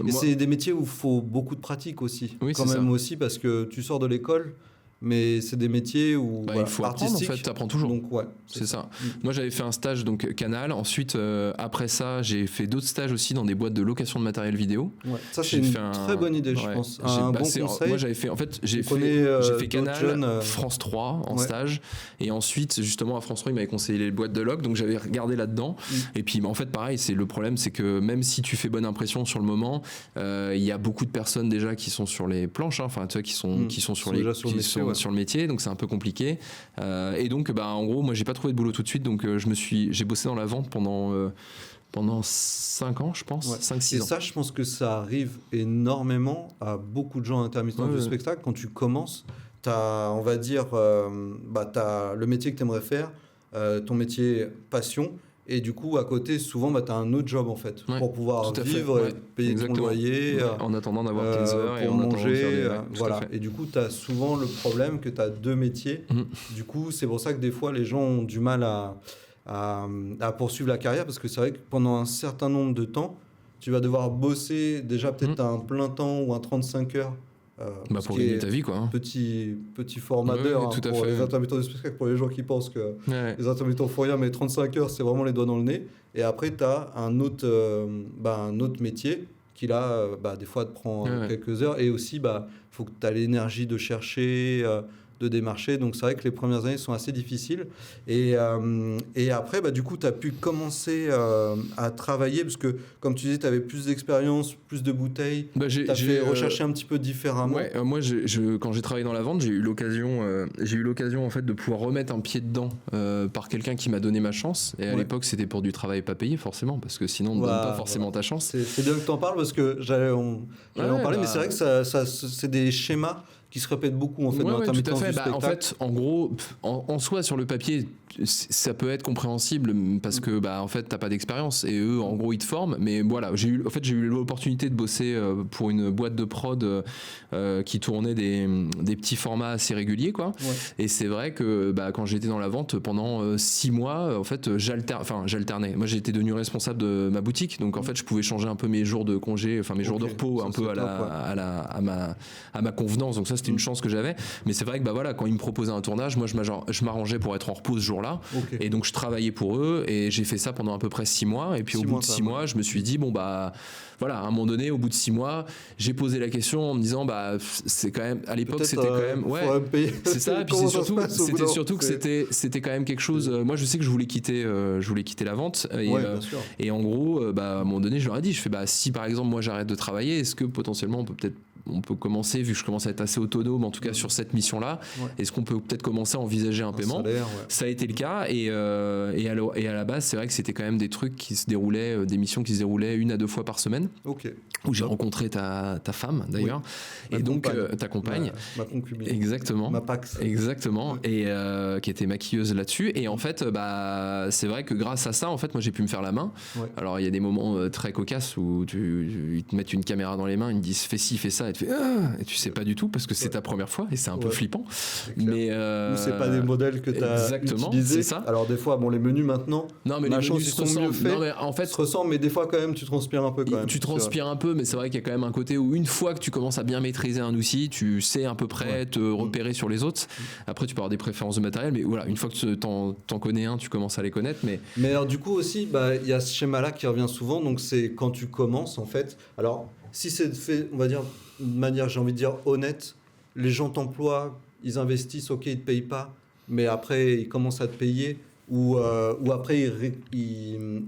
Et c'est des métiers où il faut beaucoup de pratique aussi. Oui, quand même aussi parce que tu sors de l'école. Mais c'est des métiers où il faut apprendre, en fait, tu apprends toujours. Donc, c'est ça. Moi, j'avais fait un stage donc Canal. Ensuite, après ça, j'ai fait d'autres stages aussi dans des boîtes de location de matériel vidéo. Ça, c'est une très bonne idée, je pense. Un bon conseil. Moi, j'avais fait. En fait, j'ai fait Canal, France 3 en stage. Et ensuite, justement, à France 3, ils m'avaient conseillé les boîtes de log. Donc, j'avais regardé là-dedans. Et puis, en fait, pareil, le problème, c'est que même si tu fais bonne impression sur le moment, il y a beaucoup de personnes déjà qui sont sur les planches. Enfin, tu vois, qui sont sur les sur le métier, donc c'est un peu compliqué. Et donc, en gros, moi, j'ai pas trouvé de boulot tout de suite, donc j'ai bossé dans la vente pendant 5 ans, je pense, 5-6 ans. Et ça, je pense que ça arrive énormément à beaucoup de gens intermittents du spectacle. Quand tu commences, t'as, on va dire, t'as le métier que tu aimerais faire, ton métier passion. Et du coup, à côté, souvent, tu as un autre job, en fait, pour pouvoir vivre, et payer ton loyer. En attendant d'avoir tes heures et en manger. Voilà. Et du coup, tu as souvent le problème que tu as 2 métiers. Du coup, c'est pour ça que des fois, les gens ont du mal à poursuivre la carrière, parce que c'est vrai que pendant un certain nombre de temps, tu vas devoir bosser déjà peut-être un plein temps ou un 35 heures. Pour gagner ta vie, quoi. Petit format d'heure pour les intermittents du spectacle, pour les gens qui pensent que les intermittents font rien, mais 35 heures, c'est vraiment les doigts dans le nez. Et après, tu as un autre métier qui, là, des fois, te prend quelques heures. Et aussi, faut que tu aies l'énergie de chercher, de démarcher. Donc c'est vrai que les premières années sont assez difficiles. Et après, du coup, tu as pu commencer à travailler, parce que comme tu disais, tu avais plus d'expérience, plus de bouteilles. Tu as fait rechercher un petit peu différemment. Ouais, moi, quand j'ai travaillé dans la vente, j'ai eu l'occasion en fait de pouvoir remettre un pied dedans par quelqu'un qui m'a donné ma chance. Et à l'époque, c'était pour du travail pas payé forcément, parce que sinon on ne donne pas forcément ta chance. C'est bien que tu en parles, parce que j'allais en parler, mais c'est vrai que c'est des schémas qui se répètent beaucoup en fait dans l'intermittence du spectacle. En fait, en gros, en soi sur le papier, ça peut être compréhensible parce que en fait t'as pas d'expérience et eux en gros ils te forment, mais voilà, j'ai eu l'opportunité de bosser pour une boîte de prod qui tournait des petits formats assez réguliers quoi. Et c'est vrai que quand j'étais dans la vente pendant 6 mois en fait j'alternais. Moi j'étais devenu responsable de ma boutique, donc en fait je pouvais changer un peu mes jours de congé, mes jours de repos un peu à ma convenance. Donc ça c'était une chance que j'avais, mais c'est vrai que quand ils me proposaient un tournage, moi je m'arrangeais pour être en repos ce jour-là. Et donc je travaillais pour eux et j'ai fait ça pendant à peu près 6 mois. Et puis au bout de 6 mois, je me suis dit voilà, à un moment donné, au bout de 6 mois, j'ai posé la question en me disant c'est quand même, à l'époque c'était quand même c'est ça. Et puis c'était surtout que c'était quand même quelque chose. Moi je sais que je voulais quitter la vente et en gros à un moment donné je leur ai dit, si par exemple moi j'arrête de travailler, est-ce que potentiellement on peut commencer, vu que je commence à être assez autonome en tout cas sur cette mission-là, est-ce qu'on peut peut-être commencer à envisager un paiement salaire, Ça a été le cas et à la base c'est vrai que c'était quand même des trucs qui se déroulaient, des missions qui se déroulaient 1 à 2 fois par semaine, où j'ai rencontré ta femme d'ailleurs, et donc ta compagne, ma concubine, exactement, ma Pax, exactement, et qui était maquilleuse là-dessus, et en fait c'est vrai que grâce à ça en fait moi j'ai pu me faire la main. Alors il y a des moments très cocasses où ils te mettent une caméra dans les mains, ils me disent fais ci, fais ça, et tu sais pas du tout parce que c'est ta première fois et c'est un peu flippant, mais c'est pas des modèles que tu as utilisés. C'est ça. Alors des fois les menus maintenant, non mais les menus sont mieux faits, non, mais en fait se ressemblent, mais des fois quand même tu transpires un peu un peu, mais c'est vrai qu'il y a quand même un côté où une fois que tu commences à bien maîtriser un outil, tu sais à peu près te repérer sur les autres. Après tu peux avoir des préférences de matériel, mais voilà, une fois que t'en connais un, tu commences à les connaître. Mais alors du coup aussi il y a ce schéma là qui revient souvent, donc c'est quand tu commences en fait. Alors si c'est fait, on va dire de manière, j'ai envie de dire, honnête, les gens t'emploient, ils investissent, ok, ils te payent pas, mais après ils commencent à te payer, ou après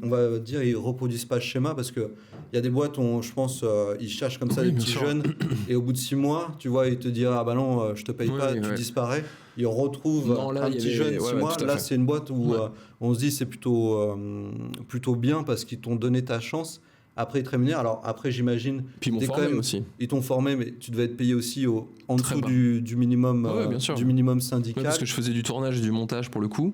on va dire ils reproduisent pas le schéma, parce que il y a des boîtes où je pense ils cherchent comme ça des petits jeunes, et au bout de 6 mois tu vois ils te disent non je te paye pas, tu disparais, ils retrouvent un petit jeune 6 mois. Là c'est une boîte où on se dit c'est plutôt bien parce qu'ils t'ont donné ta chance. Après, ils te rémunèrent. Alors, après, j'imagine. Puis ils m'ont formé aussi. Ils t'ont formé, mais tu devais être payé aussi en dessous du minimum, du minimum syndical. Parce que je faisais du tournage et du montage pour le coup.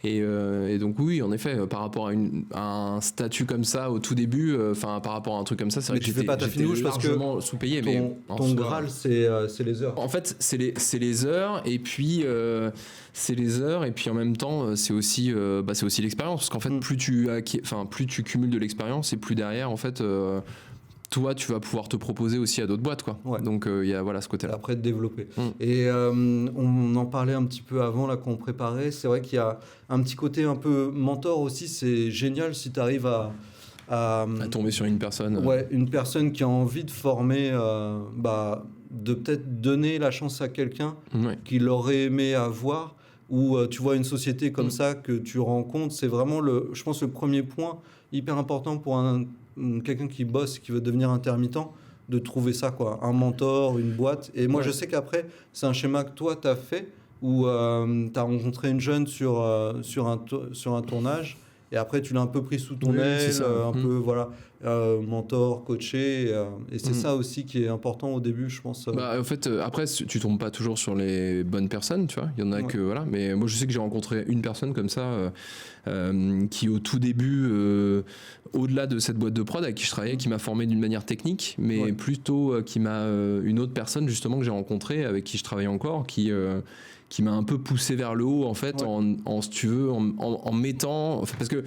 Et donc, oui, en effet, par rapport à un statut comme ça au tout début, par rapport à un truc comme ça, c'est vrai que j'étais largement sous-payé. Ton Graal, c'est les heures. En fait, c'est les heures, et puis. C'est les heures, et puis en même temps c'est aussi l'expérience, parce qu'en fait plus tu cumules de l'expérience et plus derrière en fait toi tu vas pouvoir te proposer aussi à d'autres boîtes quoi. Donc il y a ce côté là après de développer. Et on en parlait un petit peu avant là quand on préparait, c'est vrai qu'il y a un petit côté un peu mentor aussi. C'est génial si tu arrives à tomber sur une personne une personne qui a envie de former, de peut-être donner la chance à quelqu'un qu'il aurait aimé avoir, ou tu vois une société comme ça que tu rencontres. C'est vraiment je pense le premier point hyper important pour quelqu'un qui bosse, qui veut devenir intermittent, de trouver ça quoi, un mentor, une boîte. Et moi je sais qu'après c'est un schéma que toi tu as fait, où tu as rencontré une jeune sur un tournage, et après tu l'as un peu pris sous ton aile, peu mentor, coaché, et c'est ça aussi qui est important au début, je pense. En fait après tu tombes pas toujours sur les bonnes personnes, tu vois, il y en a que mais moi je sais que j'ai rencontré une personne comme ça qui au tout début au-delà de cette boîte de prod avec qui je travaillais, qui m'a formé d'une manière technique, mais plutôt qui m'a une autre personne justement que j'ai rencontrée, avec qui je travaille encore, qui m'a un peu poussé vers le haut en fait, en si tu veux en mettant, parce que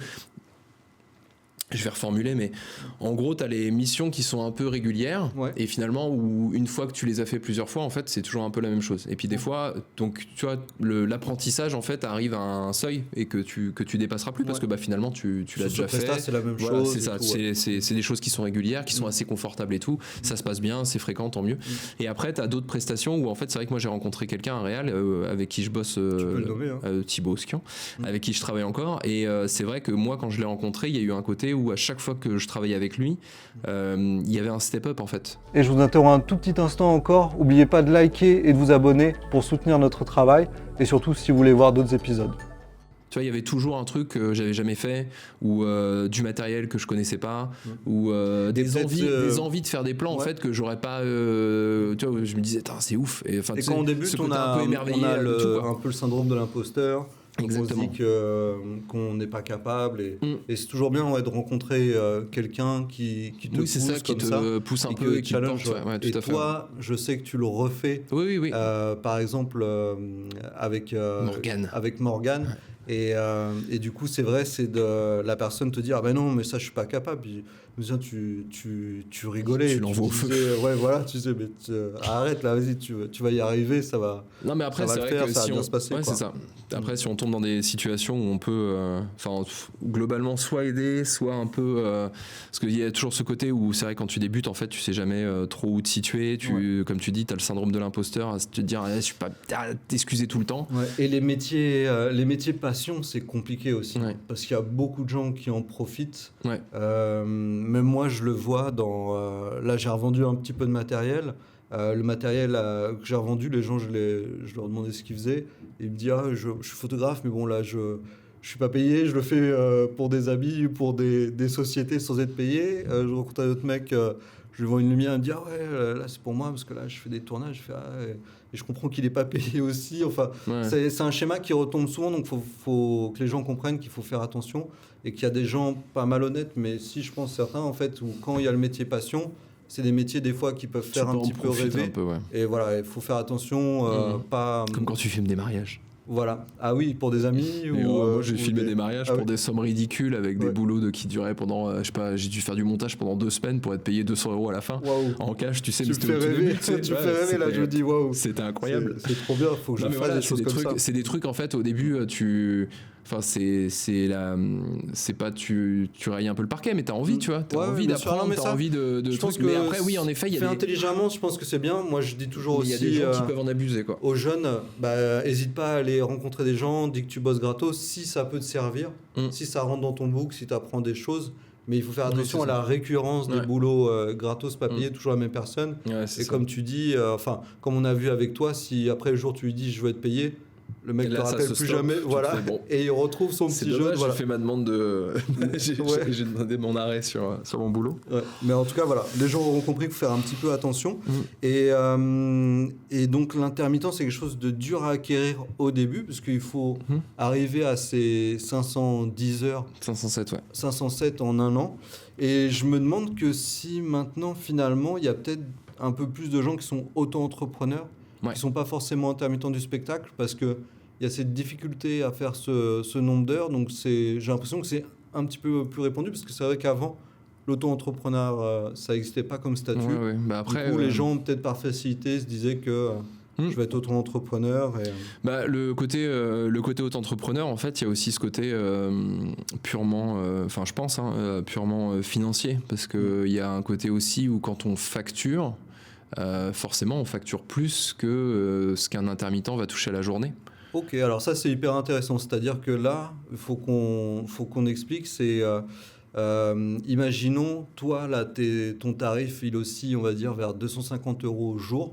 Je vais reformuler, mais en gros, tu as les missions qui sont un peu régulières, et finalement, où une fois que tu les as fait plusieurs fois, en fait, c'est toujours un peu la même chose. Et puis des fois, donc, tu vois, l'apprentissage, en fait, arrive à un seuil et que tu dépasseras plus, parce que finalement, tu l'as déjà fait. C'est la même chose. C'est ça, c'est des choses qui sont régulières, qui sont assez confortables et tout. Ça se passe bien, c'est fréquent, tant mieux. Et après, tu as d'autres prestations où, en fait, c'est vrai que moi, j'ai rencontré quelqu'un, un réal, avec qui je bosse, tu peux le nommer, Thibaut Skian, avec qui je travaille encore. Et c'est vrai que moi, quand je l'ai rencontré, il y a eu un côté où à chaque fois que je travaillais avec lui, il y avait un step-up en fait. Et je vous interromps un tout petit instant encore. N'oubliez pas de liker et de vous abonner pour soutenir notre travail et surtout si vous voulez voir d'autres épisodes. Tu vois, il y avait toujours un truc que j'avais jamais fait, ou du matériel que je connaissais pas, ou des envies de faire des plans en fait que j'aurais pas. Tu vois, je me disais, c'est ouf. Et quand on débute, on a un peu émerveillé, un peu le syndrome de l'imposteur. Exactement. On se dit qu'on n'est pas capable et c'est toujours bien de rencontrer quelqu'un qui te pousse un peu et qui challenge. Tout et à fait. Toi, je sais que tu le refais. Oui. Par exemple, avec Morgane. Et du coup, c'est vrai, c'est de la personne te dire, ah ben non, mais ça, je suis pas capable. Puis, tu rigolais. Tu l'envoies au feu. Ouais, voilà, tu sais, mais arrête là, vas-y, tu vas y arriver, ça va. Non, mais après, c'est vrai que ça va bien se passer. Ouais, c'est ça. Après, si on tombe dans des situations où on peut, globalement, soit aider, soit un peu. Parce qu'il y a toujours ce côté où c'est vrai, quand tu débutes, en fait, tu sais jamais trop où te situer. Comme tu dis, tu as le syndrome de l'imposteur, à te dire, je suis pas. T'excuser tout le temps. Ouais. Et les métiers passion, c'est compliqué aussi. Parce qu'il y a beaucoup de gens qui en profitent. Ouais. Même moi, je le vois là, j'ai revendu un petit peu de matériel. Le matériel que j'ai revendu, les gens, je leur demandais ce qu'ils faisaient. Ils me disent, je suis photographe, mais bon, là, je suis pas payé. Je le fais pour des habits, pour des sociétés sans être payé. Je rencontre un autre mec, je lui vends une lumière, il me dit, là, c'est pour moi, parce que là, je fais des tournages. Et je comprends qu'il n'est pas payé aussi. Enfin, c'est un schéma qui retombe souvent, donc il faut que les gens comprennent qu'il faut faire attention et qu'il y a des gens pas malhonnêtes, mais si je pense certains, en fait, où quand il y a le métier passion, c'est des métiers des fois qui peuvent faire un petit peu rêver. Et voilà, il faut faire attention, pas... Comme quand tu filmes des mariages. Voilà. Ah oui, pour des amis moi, j'ai filmé des mariages pour des sommes ridicules avec des boulots qui duraient pendant, je sais pas, j'ai dû faire du montage pendant 2 semaines pour être payé 200 € à la fin. En cash, tu sais. Tu me fais rêver, là, je me dis waouh. C'était incroyable. C'est trop bien, faut que je fasse des choses comme ça. C'est des trucs, en fait, au début, enfin, c'est pas tu rayes un peu le parquet, mais t'as envie, tu vois. T'as envie d'apprendre, t'as envie de trucs. Mais après, oui, en effet, il y a intelligemment, je pense que c'est bien. Moi, je dis toujours aussi. Il y a des gens qui peuvent en abuser, quoi. Aux jeunes, hésite pas à aller rencontrer des gens, dis que tu bosses gratos, si ça peut te servir, si ça rentre dans ton book, si tu apprends des choses. Mais il faut faire attention à la récurrence des boulots gratos, pas payés, toujours la même personne. Comme tu dis, comme on a vu avec toi, si après le jour tu lui dis je veux être payé, le mec ne te rappelle plus jamais, et il retrouve son petit jeu. J'ai fait ma demande j'ai demandé mon arrêt sur mon boulot. Mais en tout cas, voilà, les gens auront compris qu'il faut faire un petit peu attention. Et donc l'intermittence, c'est quelque chose de dur à acquérir au début, parce qu'il faut arriver à ces 510 heures. 507 en un an. Et je me demande que si maintenant, finalement, il y a peut-être un peu plus de gens qui sont auto-entrepreneurs, qui ne sont pas forcément intermittents du spectacle, parce qu'il y a cette difficulté à faire ce nombre d'heures. Donc j'ai l'impression que c'est un petit peu plus répandu, parce que c'est vrai qu'avant, l'auto-entrepreneur, ça n'existait pas comme statut. Après, du coup, les gens, peut-être par facilité, se disaient que je vais être auto-entrepreneur. Le côté auto-entrepreneur, en fait, il y a aussi ce côté purement, je pense, purement financier, parce qu'il y a un côté aussi où quand on facture, forcément on facture plus que ce qu'un intermittent va toucher à la journée. Ok, alors ça c'est hyper intéressant, c'est-à-dire que là il faut qu'on explique, c'est imaginons toi là ton tarif il oscille on va dire vers 250 € au jour.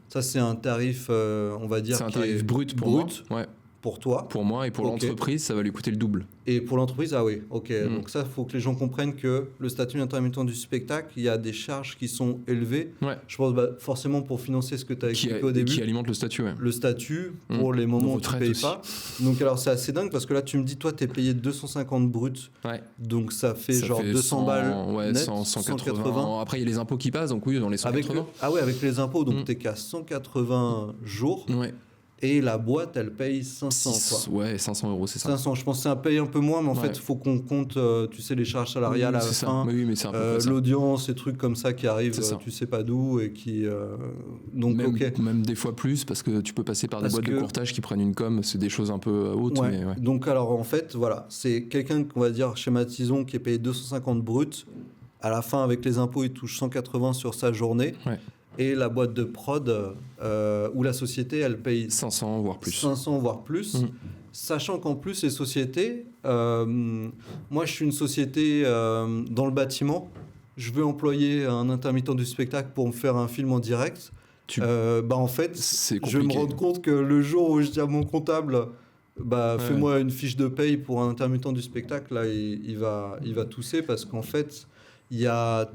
Ça c'est un tarif on va dire c'est un tarif brut pour moi. Pour toi. Pour moi, et pour l'entreprise, ça va lui coûter le double. Et pour l'entreprise, ok. Donc ça, il faut que les gens comprennent que le statut d'intermittent du spectacle, il y a des charges qui sont élevées. Je pense forcément pour financer ce que tu as expliqué au début. Qui alimente le statut, Le statut, pour les moments où tu ne payes pas. Donc alors, c'est assez dingue parce que là, tu me dis, toi, tu es payé 250 bruts. Donc ça fait ça fait 200 balles net, 180. Après, il y a les impôts qui passent, donc oui, dans les 180. Avec les impôts, donc tu n'es qu'à 180 jours. et la boîte, elle paye 500. 6, ouais, 500 €, c'est ça. 500, je pense que ça paye un peu moins, mais en fait, il faut qu'on compte, tu sais, les charges salariales à la fin, oui, mais c'est un peu ça. l'audience, ces trucs comme ça qui arrivent, tu sais pas d'où, et qui... donc, même des fois plus, parce que tu peux passer par des boîtes de courtage qui prennent une com, c'est des choses un peu hautes. Ouais. Mais Donc, alors, en fait, voilà, c'est quelqu'un qu'on va dire, schématisons, qui est payé 250 bruts. À la fin, avec les impôts, il touche 180 sur sa journée. Ouais. Et la boîte de prod ou la société, elle paye 500 voire plus. 500 voire plus. Sachant qu'en plus, les sociétés, moi je suis une société dans le bâtiment, je veux employer un intermittent du spectacle pour me faire un film en direct. En fait, je vais me rendre compte que le jour où je dis à mon comptable, fais-moi une fiche de paye pour un intermittent du spectacle, là il va tousser, parce qu'en fait, il y a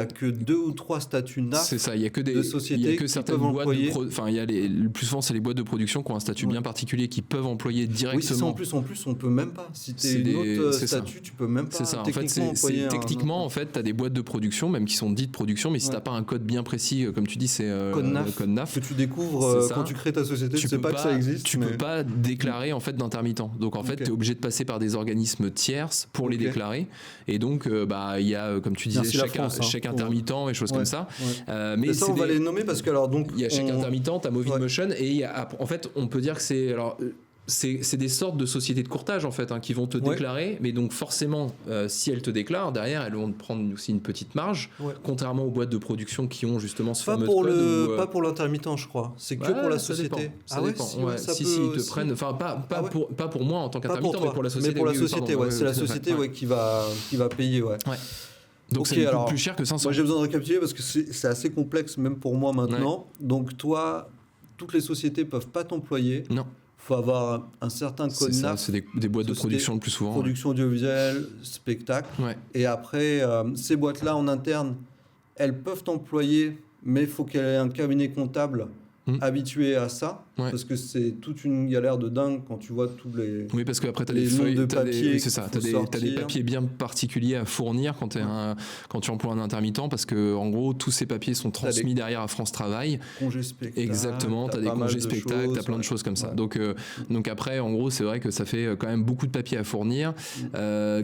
que 2 ou 3 statuts NAF. C'est ça, il y a que des sociétés, il y a que certaines boîtes le plus souvent c'est les boîtes de production qui ont un statut bien particulier, qui peuvent employer directement. Oui, en plus on peut même pas. Si tu es une autre statut, tu peux même pas. C'est ça. En fait, techniquement, en fait, tu as des boîtes de production, même qui sont dites production, mais si tu n'as pas un code bien précis, comme tu dis, c'est code NAF que tu découvres quand tu crées ta société. Tu sais pas que ça existe. Tu peux pas déclarer en fait d'intermittent. Donc en fait, tu es obligé de passer par des organismes tierces pour les déclarer. Et donc il y a, comme tu disais, chaque intermittent et choses comme ça. Mais ça, on va les nommer parce que il y a chaque intermittent, tu as Moving Motion, et en fait, on peut dire que c'est des sortes de sociétés de courtage en fait, qui vont te déclarer, mais donc forcément si elles te déclarent, derrière elles vont te prendre aussi une petite marge, contrairement aux boîtes de production qui ont justement ce fameux code. Pas pour l'intermittent, je crois, c'est que pour la société. Ça dépend. Si ils te prennent, enfin pas pour moi en tant qu'intermittent, mais pour la société. Mais pour la société, c'est la société qui va payer. Donc ça coûte plus cher que 500. Moi j'ai besoin de récapituler parce que c'est assez complexe même pour moi maintenant. Donc toi, toutes les sociétés peuvent pas t'employer. Non. Faut avoir un certain code NAF. C'est des boîtes de production le plus souvent. Production audiovisuelle, spectacle. Et après, ces boîtes-là en interne, elles peuvent t'employer, mais il faut qu'elle ait un cabinet comptable habitué à ça, parce que c'est toute une galère de dingue quand tu vois tous les... Oui, parce qu'après, tu as des feuilles de papier. C'est ça, tu as des papiers bien particuliers à fournir quand tu emploies un intermittent, parce que en gros, tous ces papiers sont transmis derrière à France Travail. Congés spectacle. Exactement, tu as des congés spectacle, tu as plein de choses comme ça. Donc après, en gros, c'est vrai que ça fait quand même beaucoup de papiers à fournir,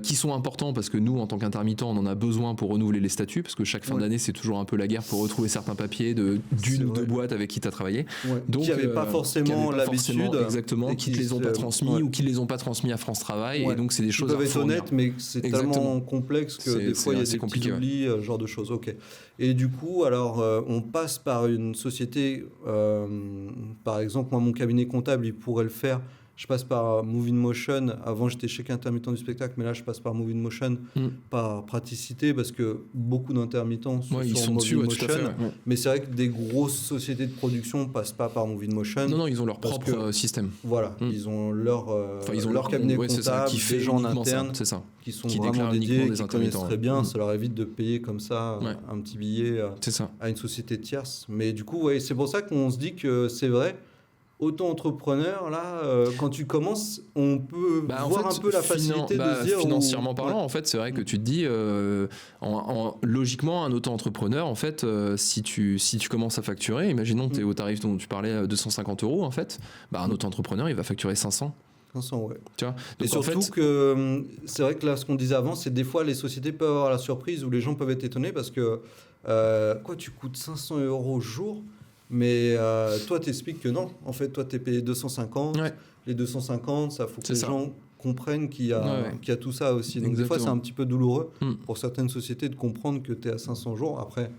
qui sont importants, parce que nous, en tant qu'intermittent, on en a besoin pour renouveler les statuts, parce que chaque fin d'année, c'est toujours un peu la guerre pour retrouver certains papiers d'une ou deux boîtes avec qui tu as travaillé. Donc, qui n'avaient pas forcément l'habitude, exactement, qui ne les ont pas transmis ou qui ne les ont pas transmis à France Travail, et donc c'est des choses à fournir. Ils peuvent être honnêtes, mais c'est tellement complexe que des fois il y a des petits oublis, genre de choses. Et du coup, alors on passe par une société, par exemple, moi mon cabinet comptable, il pourrait le faire. Je passe par Moving Motion. Avant, j'étais chez Intermittent du spectacle, mais là, je passe par Moving Motion par praticité, parce que beaucoup d'intermittents sont sur Moving Motion. Mais c'est vrai que des grosses sociétés de production ne passent pas par Moving Motion. Non, ils ont leur propre système. Voilà, ils ont leur cabinet comptable, des gens en interne qui sont vraiment dédiés, qui connaissent très bien. Ça leur évite de payer comme ça un petit billet à une société tierce. Mais du coup, c'est pour ça qu'on se dit que c'est vrai. Auto-entrepreneur, là, quand tu commences, on peut voir un peu la facilité de se dire... Financièrement parlant, en fait, c'est vrai que tu te dis, logiquement, un auto-entrepreneur, en fait, si tu commences à facturer, imaginons que tu es au tarif dont tu parlais, 250 €, en fait, un auto-entrepreneur, il va facturer 500. 500, Tu vois. Et surtout que, c'est vrai que là, ce qu'on disait avant, c'est des fois, les sociétés peuvent avoir la surprise où les gens peuvent être étonnés parce que, tu coûtes 500 € au jour. Mais toi, t'expliques que non. En fait, toi, t'es payé 250. Les 250, ça faut que les gens comprennent qu'il y a tout ça aussi. Donc, des fois, c'est un petit peu douloureux pour certaines sociétés de comprendre que t'es à 500 jours. Après,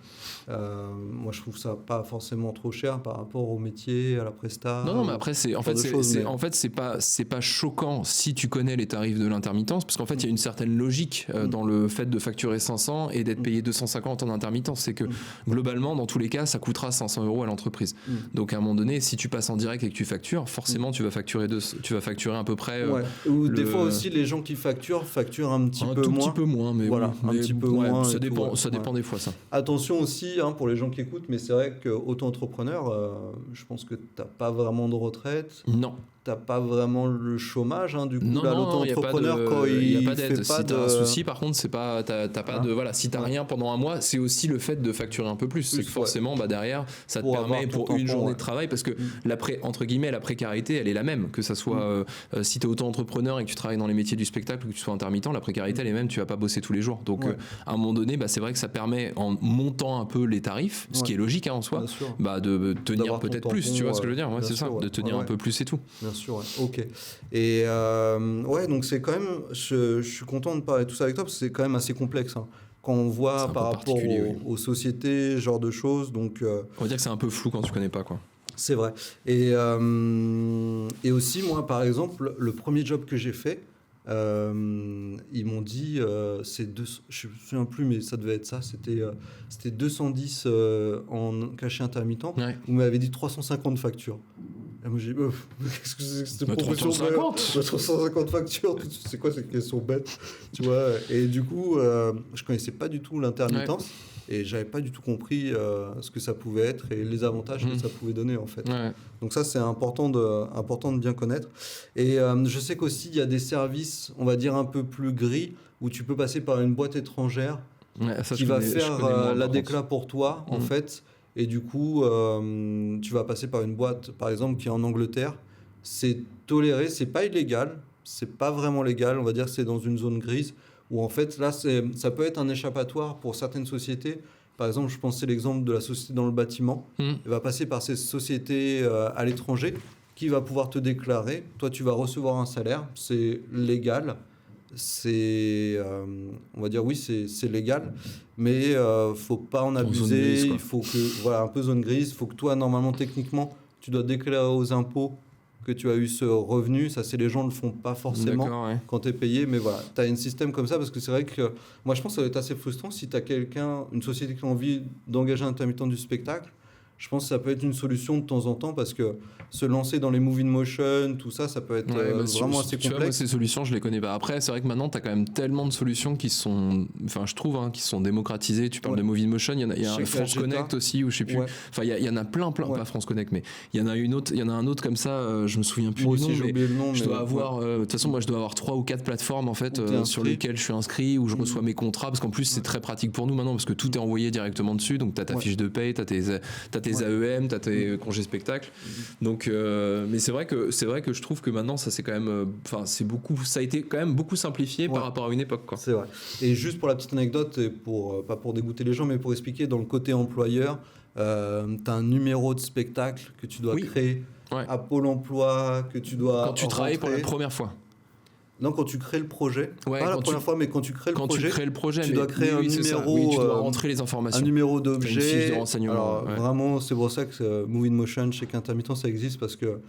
moi, je trouve ça pas forcément trop cher par rapport au métier, à la presta. Non, mais après, c'est pas choquant si tu connais les tarifs de l'intermittence, parce qu'en fait, il y a une certaine logique dans le fait de facturer 500 et d'être payé 250 en intermittence. C'est que globalement, dans tous les cas, ça coûtera 500 € à l'entreprise. Donc, à un moment donné, si tu passes en direct et que tu factures, forcément, tu vas facturer à peu près. Ou des fois aussi, les gens qui facturent un petit peu moins. Un petit peu moins, mais voilà, un petit peu moins. Ça dépend des fois, ça. Attention aussi, pour les gens qui écoutent, mais c'est vrai qu'auto-entrepreneur, je pense que t'as pas vraiment de retraite. Non. t'as pas vraiment le chômage, hein, du coup, Non, là, non, il l'auto-entrepreneur, quand n'y a il pas d'aide. fait Si pas t'as un de... souci, par contre, c'est pas, t'as pas de, voilà, si t'as rien pendant un mois, c'est aussi le fait de facturer un peu plus. C'est que forcément, bah, derrière, ça te Pour permet avoir ton pour une tampon, journée de travail, parce que entre guillemets, la précarité, elle est la même. Que ça soit, si t'es auto-entrepreneur et que tu travailles dans les métiers du spectacle ou que tu sois intermittent, la précarité, elle est même, tu vas pas bosser tous les jours. Donc, à un moment donné, bah, c'est vrai que ça permet, en montant un peu les tarifs, ce qui est logique, hein, en soi, bah, de tenir peut-être plus, tu vois ce que je veux dire? Ouais, c'est ça, de tenir un peu plus et tout. Bien sûr, ok. Et ouais, donc c'est quand même, je suis content de parler de tout ça avec toi parce que c'est quand même assez complexe, hein. Quand on voit par rapport aux sociétés, ce genre de choses, donc... On va dire que c'est un peu flou quand tu connais pas, quoi. C'est vrai. Et aussi, moi, par exemple, le premier job que j'ai fait, ils m'ont dit, je ne me souviens plus, mais ça devait être ça, c'était 210 en cachet intermittent. Ouais. Vous m'avez dit 350 factures. Et moi j'ai dit, qu'est-ce que c'est que cette proposition 350 factures, c'est quoi ces questions bêtes, tu vois. Et du coup, je connaissais pas du tout l'intermittence. Et j'avais pas du tout compris ce que ça pouvait être et les avantages que ça pouvait donner en fait. Ouais. Donc ça c'est important de bien connaître. Et je sais qu'aussi il y a des services, on va dire un peu plus gris, où tu peux passer par une boîte étrangère qui va faire la déclat pour toi en fait. Et du coup tu vas passer par une boîte par exemple qui est en Angleterre. C'est toléré, c'est pas illégal, c'est pas vraiment légal, on va dire que c'est dans une zone grise. Où en fait, là, ça peut être un échappatoire pour certaines sociétés. Par exemple, je pensais l'exemple de la société dans le bâtiment. Elle va passer par ces sociétés à l'étranger qui va pouvoir te déclarer. Toi, tu vas recevoir un salaire. C'est légal. On va dire oui, c'est légal. Mais faut pas en abuser. Grise, il faut que, voilà, un peu zone grise. Il faut que toi, normalement, techniquement, tu dois déclarer aux impôts que tu as eu ce revenu. Ça, c'est les gens ne le font pas forcément quand tu es payé. Mais voilà, tu as un système comme ça parce que c'est vrai que moi, je pense que ça va être assez frustrant si tu as une société qui a envie d'engager un intermittent du spectacle. Je pense que ça peut être une solution de temps en temps parce que se lancer dans les movie motion, tout ça, ça peut être vraiment assez complexe. Tu vois, moi, ces solutions, je les connais pas. Après, c'est vrai que maintenant, tu as quand même tellement de solutions qui sont, enfin, je trouve, qui sont démocratisées. Tu parles de movie motion, il y a un France Connect aussi, ou je sais plus. Enfin, il y en a plein, pas France Connect, mais il y en a un autre comme ça, je me souviens plus du nom. J'ai oublié le nom. Je dois avoir, de toute façon, moi, je dois avoir 3 ou 4 plateformes, en fait, sur lesquelles je suis inscrit, où je reçois mes contrats, parce qu'en plus, c'est très pratique pour nous maintenant, parce que tout est envoyé directement dessus. Donc, tu as ta fiche de paye, tu as tes AEM, tu as tes congés spectacles. Donc, mais c'est vrai que je trouve que maintenant ça c'est quand même, ça a été quand même beaucoup simplifié par rapport à une époque, quoi. C'est vrai. Et juste pour la petite anecdote, et pas pour dégoûter les gens, mais pour expliquer, dans le côté employeur, tu as un numéro de spectacle que tu dois créer à Pôle Emploi, que tu dois quand tu travailles pour la première fois. Non, quand tu crées le projet, pas la première fois, mais quand tu crées le projet, tu dois créer un numéro, tu dois rentrer les informations. Un numéro d'objet. Une fiche de renseignement. Alors, vraiment, c'est pour ça que Movie Motion chez Intermittent, ça existe, parce que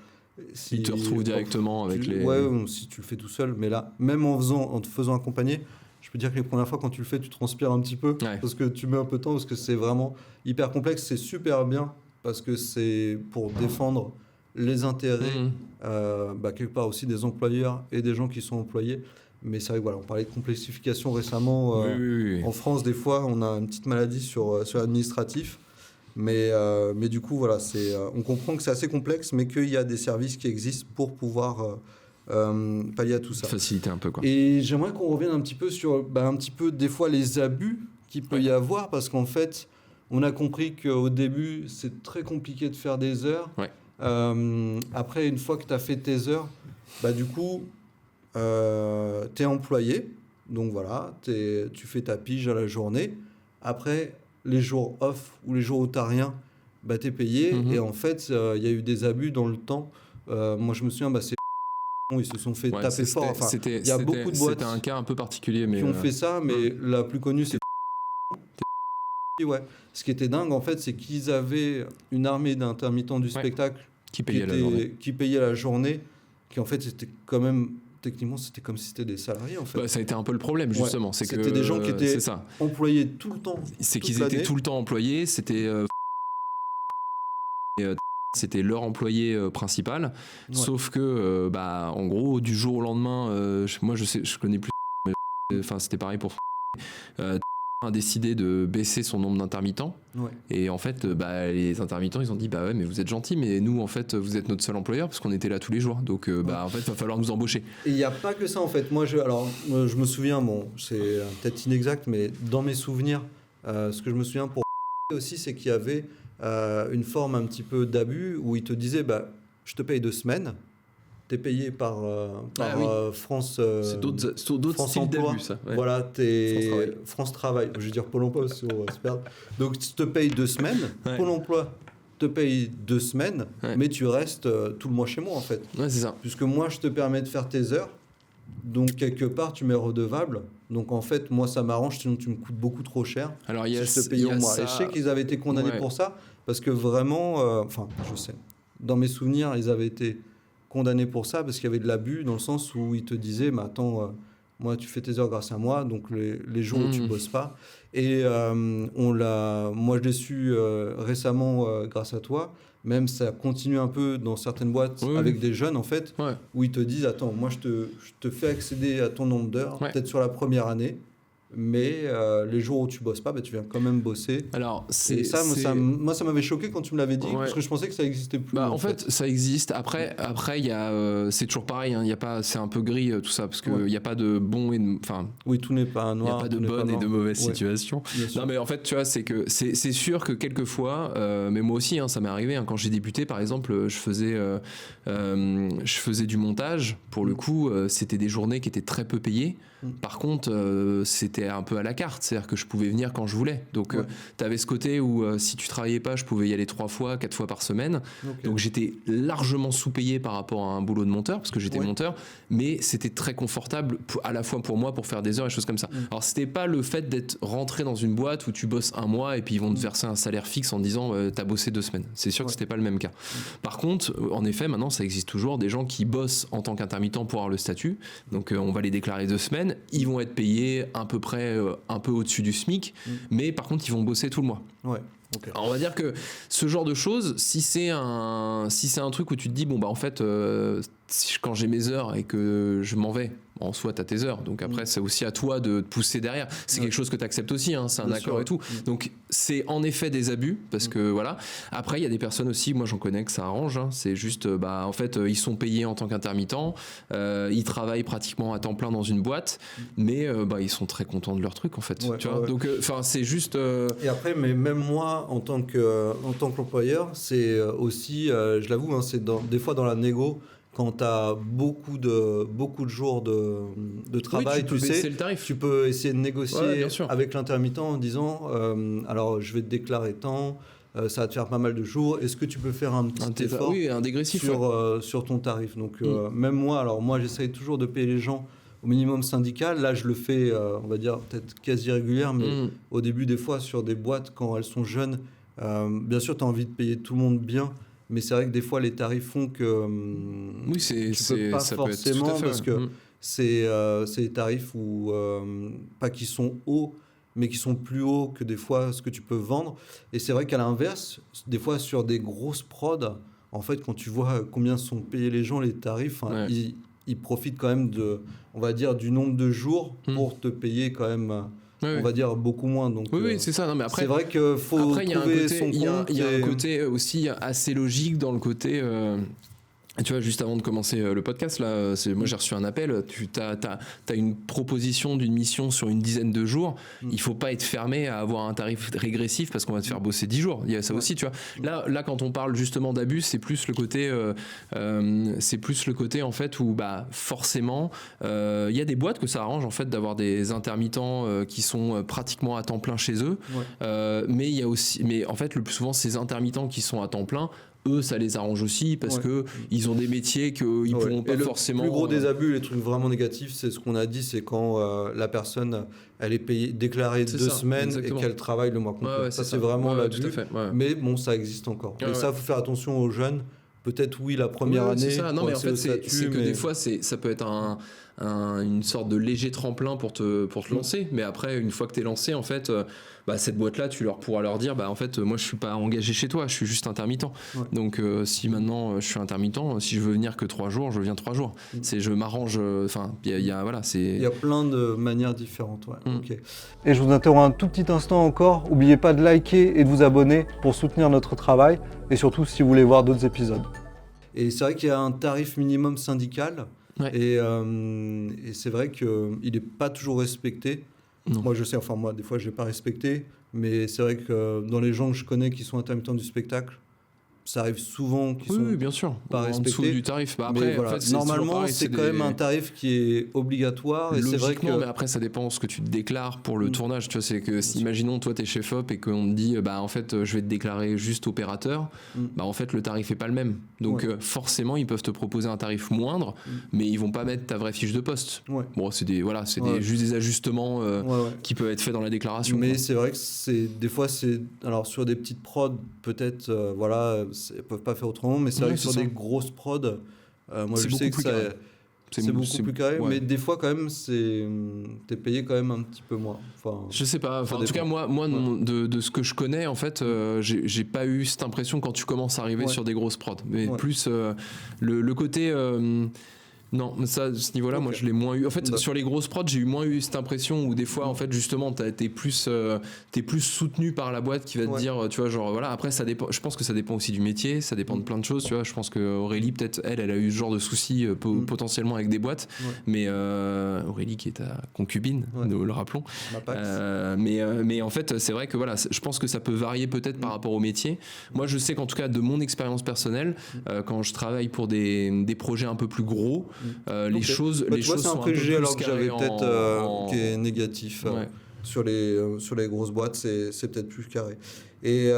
si ils te retrouvent directement avec les... Ouais, si tu le fais tout seul, mais là, même en te faisant accompagner, je peux dire que les premières fois, quand tu le fais, tu transpires un petit peu, parce que tu mets un peu de temps, parce que c'est vraiment hyper complexe, c'est super bien, parce que c'est pour défendre les intérêts, quelque part aussi des employeurs et des gens qui sont employés. Mais c'est vrai que voilà, on parlait de complexification récemment. En France, des fois, on a une petite maladie sur l'administratif. Mais du coup, voilà, on comprend que c'est assez complexe, mais qu'il y a des services qui existent pour pouvoir pallier à tout ça. Faciliter un peu, quoi. Et j'aimerais qu'on revienne un petit peu sur un petit peu, des fois, les abus qu'il peut y avoir, parce qu'en fait, on a compris qu'au début, c'est très compliqué de faire des heures. Après, une fois que tu as fait tes heures, du coup, tu es employé. Donc voilà, tu fais ta pige à la journée. Après, les jours off ou les jours où tu n'as rien, tu es payé. Et en fait, il y a eu des abus dans le temps. Moi, je me souviens, ils se sont fait taper fort. Enfin, il y a beaucoup de boîtes. C'était un cas un peu particulier. Mais qui ont fait ça, mais la plus connue, c'est... Ouais. Ce qui était dingue, en fait, c'est qu'ils avaient une armée d'intermittents du spectacle qui payait la journée, qui en fait c'était quand même, techniquement c'était comme si c'était des salariés en fait. Ça a été un peu le problème justement, c'était des gens qui étaient employés tout le temps. C'est qu'ils étaient tout le temps employés, c'était c'était leur employé principal, sauf que en gros du jour au lendemain, moi je connais plus, mais enfin c'était pareil pour a décidé de baisser son nombre d'intermittents. Ouais. Et en fait, les intermittents, ils ont dit bah ouais, mais vous êtes gentils, mais nous, en fait, vous êtes notre seul employeur parce qu'on était là tous les jours. Donc, en fait, il va falloir nous embaucher. Et il n'y a pas que ça, en fait. Moi, je me souviens, bon, c'est peut-être inexact, mais dans mes souvenirs, ce que je me souviens pour aussi, c'est qu'il y avait une forme un petit peu d'abus où ils te disaient je te paye 2 semaines. T'es payé par France. C'est d'autres styles d'abus, ça. Ouais. Voilà, France Travail. Je veux dire Pôle emploi, donc tu te payes 2 semaines. Ouais. Pôle emploi te paye 2 semaines, ouais. mais tu restes tout le mois chez moi en fait. Ouais, c'est ça. Puisque moi, je te permets de faire tes heures. Donc quelque part, tu m'es redevable. Donc en fait, moi, ça m'arrange, sinon tu me coûtes beaucoup trop cher. Alors si je te paye au mois. Et je sais qu'ils avaient été condamnés pour ça, parce que vraiment, je sais, dans mes souvenirs, ils avaient été condamné pour ça parce qu'il y avait de l'abus dans le sens où ils te disaient mais attends, moi tu fais tes heures grâce à moi, donc les jours où tu bosses pas. Et moi je l'ai su récemment grâce à toi. Même ça continue un peu dans certaines boîtes avec des jeunes en fait, où ils te disent attends, moi je te fais accéder à ton nombre d'heures peut-être sur la première année, mais les jours où tu bosses pas, tu viens quand même bosser. Alors, moi, ça m'avait choqué quand tu me l'avais dit, parce que je pensais que ça existait plus. En fait, ça existe. Après, il y a, c'est toujours pareil. Il y a pas, c'est un peu gris tout ça, parce que il y a pas de bon et oui, tout n'est pas noir. Il y a pas de bonne et de mauvaise situation. Non, mais en fait, tu vois, c'est que c'est sûr que quelquefois, mais moi aussi, ça m'est arrivé. Quand j'ai débuté, par exemple, je faisais du montage. Pour le coup, c'était des journées qui étaient très peu payées. Par contre, c'était un peu à la carte, c'est-à-dire que je pouvais venir quand je voulais. Donc, tu avais ce côté où si tu travaillais pas, je pouvais y aller 3 fois, 4 fois par semaine. Donc, j'étais largement sous-payé par rapport à un boulot de monteur, parce que j'étais monteur, mais c'était très confortable à la fois pour moi, pour faire des heures et choses comme ça. Alors, c'était pas le fait d'être rentré dans une boîte où tu bosses 1 mois et puis ils vont te verser un salaire fixe en disant t'as bossé 2 semaines. C'est sûr que c'était pas le même cas. Par contre, en effet, maintenant, ça existe toujours des gens qui bossent en tant qu'intermittent pour avoir le statut. Donc, on va les déclarer 2 semaines. Ils vont être payés à peu près un peu au-dessus du SMIC, mais par contre ils vont bosser tout le mois. Alors, on va dire que ce genre de choses, si c'est un truc où tu te dis en fait quand j'ai mes heures et que je m'en vais, en soi t'as tes heures, donc après c'est aussi à toi de te pousser derrière, c'est quelque chose que tu acceptes aussi, c'est un accord et tout, donc c'est en effet des abus, parce que voilà. Après il y a des personnes aussi, moi j'en connais que ça arrange, c'est juste en fait ils sont payés en tant qu'intermittents, ils travaillent pratiquement à temps plein dans une boîte, mais ils sont très contents de leur truc en fait, tu vois. Donc c'est juste et après, mais même moi en tant qu'employeur, c'est aussi je l'avoue, c'est des fois dans la négo. Quand tu as beaucoup de jours de travail, tu sais, le tarif. Tu peux essayer de négocier avec l'intermittent en disant alors je vais te déclarer tant, ça va te faire pas mal de jours, est-ce que tu peux faire un petit effort un dégressif sur ton tarif. Donc même moi j'essaye toujours de payer les gens au minimum syndical. Là je le fais on va dire peut-être quasi régulière, mais au début des fois sur des boîtes quand elles sont jeunes, bien sûr tu as envie de payer tout le monde bien. Mais c'est vrai que des fois, les tarifs font que tu peux pas forcément, parce que c'est des tarifs pas qui sont hauts, mais qui sont plus hauts que des fois ce que tu peux vendre. Et c'est vrai qu'à l'inverse, des fois sur des grosses prods, en fait, quand tu vois combien sont payés les gens, les tarifs, ils profitent quand même on va dire, du nombre de jours pour te payer quand même... on va dire beaucoup moins. Donc, oui, c'est ça. Non, mais après, c'est vrai qu'il faut trouver son compte. Il y a un côté aussi assez logique dans le côté... Tu vois, juste avant de commencer le podcast, là, moi j'ai reçu un appel, tu as une proposition d'une mission sur une dizaine de jours, il faut pas être fermé à avoir un tarif régressif parce qu'on va te faire bosser 10 jours. Il y a ça aussi, tu vois. Là, quand on parle justement d'abus, c'est plus le côté en fait où forcément il y a des boîtes que ça arrange en fait d'avoir des intermittents qui sont pratiquement à temps plein chez eux, mais il y a aussi, mais en fait le plus souvent ces intermittents qui sont à temps plein, eux ça les arrange aussi parce que ils ont des métiers qu'ils pourront pas forcément. Le plus gros des abus, les trucs vraiment négatifs, c'est ce qu'on a dit, c'est quand la personne elle est payée, déclarée 2 semaines et qu'elle travaille le mois complet. Ça c'est vraiment l'abus. Mais bon, ça existe encore. Et ça, faut faire attention aux jeunes. Peut-être la première année. C'est ça. Non, mais en fait, c'est que des fois, ça peut être une sorte de léger tremplin pour te lancer. Mais après, une fois que t'es lancé, en fait, cette boîte-là, tu pourras leur dire, en fait, moi, je suis pas engagé chez toi, je suis juste intermittent. Ouais. Donc, si maintenant je suis intermittent, si je veux venir que 3 jours, je viens 3 jours. Je m'arrange. Enfin, il y a plein de manières différentes. Ouais. Okay. Et je vous interromps un tout petit instant encore. N'oubliez pas de liker et de vous abonner pour soutenir notre travail. Et surtout, si vous voulez voir d'autres épisodes. Et c'est vrai qu'il y a un tarif minimum syndical. Ouais. Et c'est vrai qu'il n'est pas toujours respecté. Non. Moi, je sais, moi, des fois, je ne l'ai pas respecté. Mais c'est vrai que dans les gens que je connais qui sont intermittents du spectacle, ça arrive souvent qu'ils sont bien sûr, pas respectés. En dessous du tarif. Après, voilà, en fait, normalement, c'est quand même un tarif qui est obligatoire. Et c'est vrai que... mais après, ça dépend ce que tu te déclares pour le tournage. Tu vois, c'est que imaginons, toi, t'es chef op et qu'on te dit, en fait, je vais te déclarer juste opérateur. En fait, le tarif est pas le même. Donc, forcément, ils peuvent te proposer un tarif moindre, mais ils vont pas mettre ta vraie fiche de poste. Ouais. Bon, c'est juste des ajustements qui peuvent être faits dans la déclaration. Mais c'est vrai que des fois, alors sur des petites prods, peut-être, ils peuvent pas faire autrement, mais c'est vrai que sur des grosses prods, moi je sais que c'est beaucoup plus carré, mais des fois quand même t'es payé quand même un petit peu moins. Je sais pas, en tout cas moi de ce que je connais en fait, j'ai pas eu cette impression quand tu commences à arriver sur des grosses prods, mais plus le côté non, ça, ce niveau-là, moi, je l'ai moins eu. En fait, sur les grosses prods, j'ai moins eu cette impression où des fois, en fait, justement, t'es plus soutenu par la boîte qui va te dire, tu vois, genre, voilà. Après, ça dépend. Je pense que ça dépend aussi du métier, ça dépend de plein de choses, tu vois. Je pense que Aurélie, peut-être, elle a eu ce genre de soucis potentiellement avec des boîtes, mais Aurélie qui est ta concubine, nous le rappelons. Mais en fait, c'est vrai que voilà, je pense que ça peut varier peut-être par rapport au métier. Moi, je sais qu'en tout cas, de mon expérience personnelle, quand je travaille pour des projets un peu plus gros. Les choses c'est un préjugé alors que j'avais peut-être qui est négatif sur les grosses boîtes, c'est peut-être plus carré. Et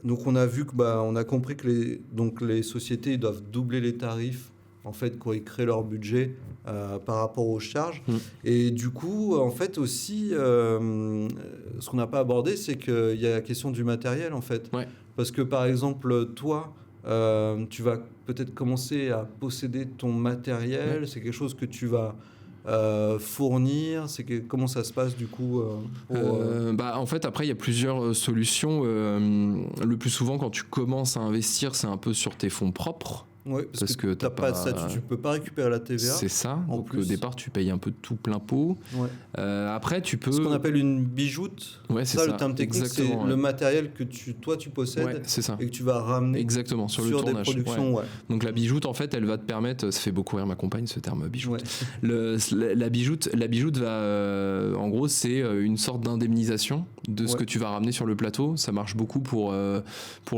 donc on a vu que on a compris que les sociétés doivent doubler les tarifs en fait quand ils créent leur budget par rapport aux charges. Et du coup en fait aussi ce qu'on n'a pas abordé, c'est qu'il y a la question du matériel en fait, parce que par exemple toi tu vas peut-être commencer à posséder ton matériel, c'est quelque chose que tu vas fournir, comment ça se passe du coup en fait après il y a plusieurs solutions. Le plus souvent quand tu commences à investir, c'est un peu sur tes fonds propres. Oui, parce que t'as pas de statut, tu peux pas récupérer la TVA. C'est ça. Donc au départ, tu payes un peu tout plein pot. Après, tu peux. Ce qu'on appelle une bijoute. Ouais, c'est ça. Le terme technique, c'est le matériel que tu possèdes et que tu vas ramener. Exactement sur le tournage. Des productions. Donc la bijoute, en fait, elle va te permettre. Ça fait beaucoup rire ma compagne ce terme bijoute. La bijoute va, en gros, c'est une sorte d'indemnisation de ce que tu vas ramener sur le plateau. Ça marche beaucoup pour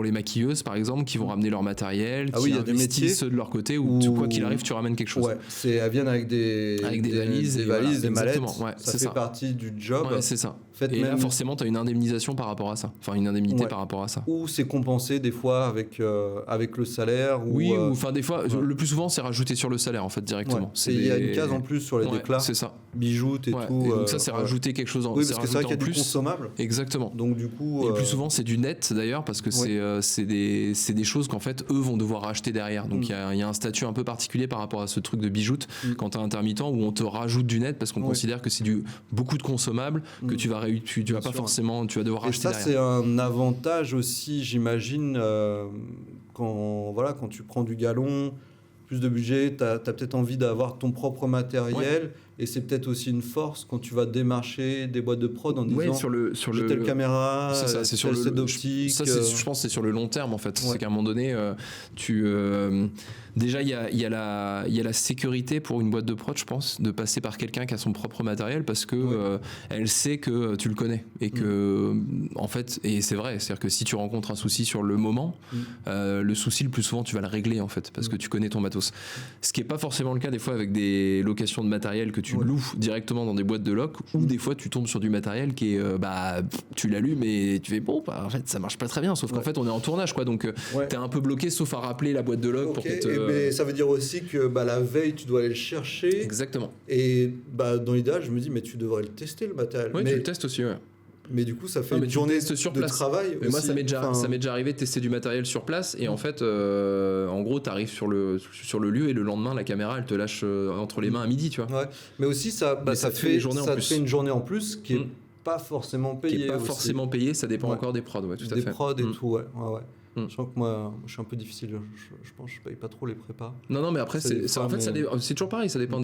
les maquilleuses, par exemple, qui vont ramener leur matériel. Ah oui, il y a des métiers ceux de leur côté où quoi qu'il arrive tu ramènes quelque chose. Elles viennent avec des valises, des mallettes. Ça fait partie du job. C'est ça. Et là forcément tu as une indemnisation par rapport à ça. Enfin une indemnité par rapport à ça. Ou c'est compensé des fois avec le salaire. Oui, ou enfin des fois le plus souvent c'est rajouté sur le salaire en fait directement. Il y a une case en plus sur les déclats. C'est ça. Bijoutes et tout. Et donc ça c'est rajouté quelque chose en plus. Oui, parce que c'est vrai qu'il y a du consommable. Exactement. Donc du coup. Et le plus souvent c'est du net d'ailleurs parce que c'est des choses qu'en fait eux vont devoir acheter derrière. Donc il y a un statut un peu particulier par rapport à ce truc de bijoute quand tu es intermittent où on te rajoute du net parce qu'on considère que c'est beaucoup de consommables que tu vas pas forcément, tu vas devoir acheter derrière. Et ça c'est un avantage aussi, j'imagine, quand tu prends du galon, plus de budget, tu as peut-être envie d'avoir ton propre matériel. Et c'est peut-être aussi une force quand tu vas démarcher des boîtes de prod en disant j'ai telle caméra, c'est tel set d'optique. Ça, je pense que c'est sur le long terme en fait. C'est qu'à un moment donné, déjà il y a la sécurité pour une boîte de prod, je pense, de passer par quelqu'un qui a son propre matériel parce que elle sait que tu le connais et que en fait, et c'est vrai, c'est-à-dire que si tu rencontres un souci sur le moment, le souci le plus souvent tu vas le régler en fait parce que tu connais ton matos. Ce qui est pas forcément le cas des fois avec des locations de matériel que tu loues directement dans des boîtes de loc ou des fois tu tombes sur du matériel qui est tu l'allumes et tu fais en fait ça marche pas très bien sauf qu'en fait on est en tournage quoi donc t'es un peu bloqué sauf à rappeler la boîte de loc pour que mais ça veut dire aussi que la veille tu dois aller le chercher. Exactement. Et dans l'idéal je me dis mais tu devrais le tester le matériel. Tu le testes aussi Mais du coup, ça fait mais une tu journée testes sur de place. travail Mais aussi. moi, ça m'est déjà arrivé de tester du matériel sur place et en fait, en gros, t'arrives sur le lieu et le lendemain, la caméra, elle te lâche entre les mains à midi, tu vois. Ouais. Mais aussi, ça ça te fait une journée en ça te plus. fait une journée en plus qui est pas forcément payée. Qui est pas aussi. forcément payé, ça dépend encore des prods, ouais, tout à fait. Des prods et tout, ouais. Je sens que moi, je suis un peu difficile. Je pense que je paye pas trop les prépas. Non, mais après, c'est toujours pareil. Ça dépend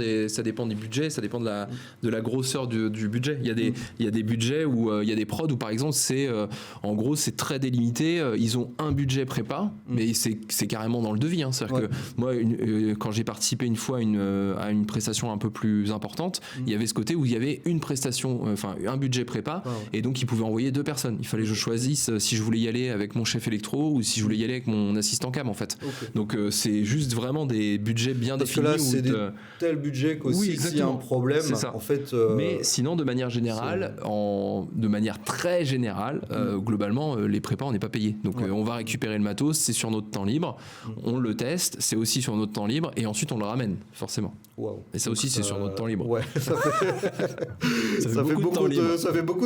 des budgets, ça dépend de la grosseur du budget. Il y a des budgets où il y a des prods où, par exemple, en gros, c'est très délimité. Ils ont un budget prépa, mais c'est carrément dans le devis. Hein. C'est-à-dire que moi, quand j'ai participé une fois à une prestation un peu plus importante, il y avait ce côté où il y avait une prestation, enfin, un budget prépa, et donc ils pouvaient envoyer 2 personnes. Il fallait que je choisisse si je voulais y aller avec mon chef électro ou si je voulais y aller avec mon assistant cam en fait. Donc c'est juste vraiment des budgets bien définis. Parce que là, c'est des tels budgets qu'aussi s'il y a un problème, en fait... Mais sinon, de manière générale, de manière très générale, globalement, les prépas, on n'est pas payé. Donc on va récupérer le matos, c'est sur notre temps libre, on le teste, c'est aussi sur notre temps libre, et ensuite on le ramène, forcément. Wow. Et ça aussi, c'est sur notre temps libre. Ouais, ça fait beaucoup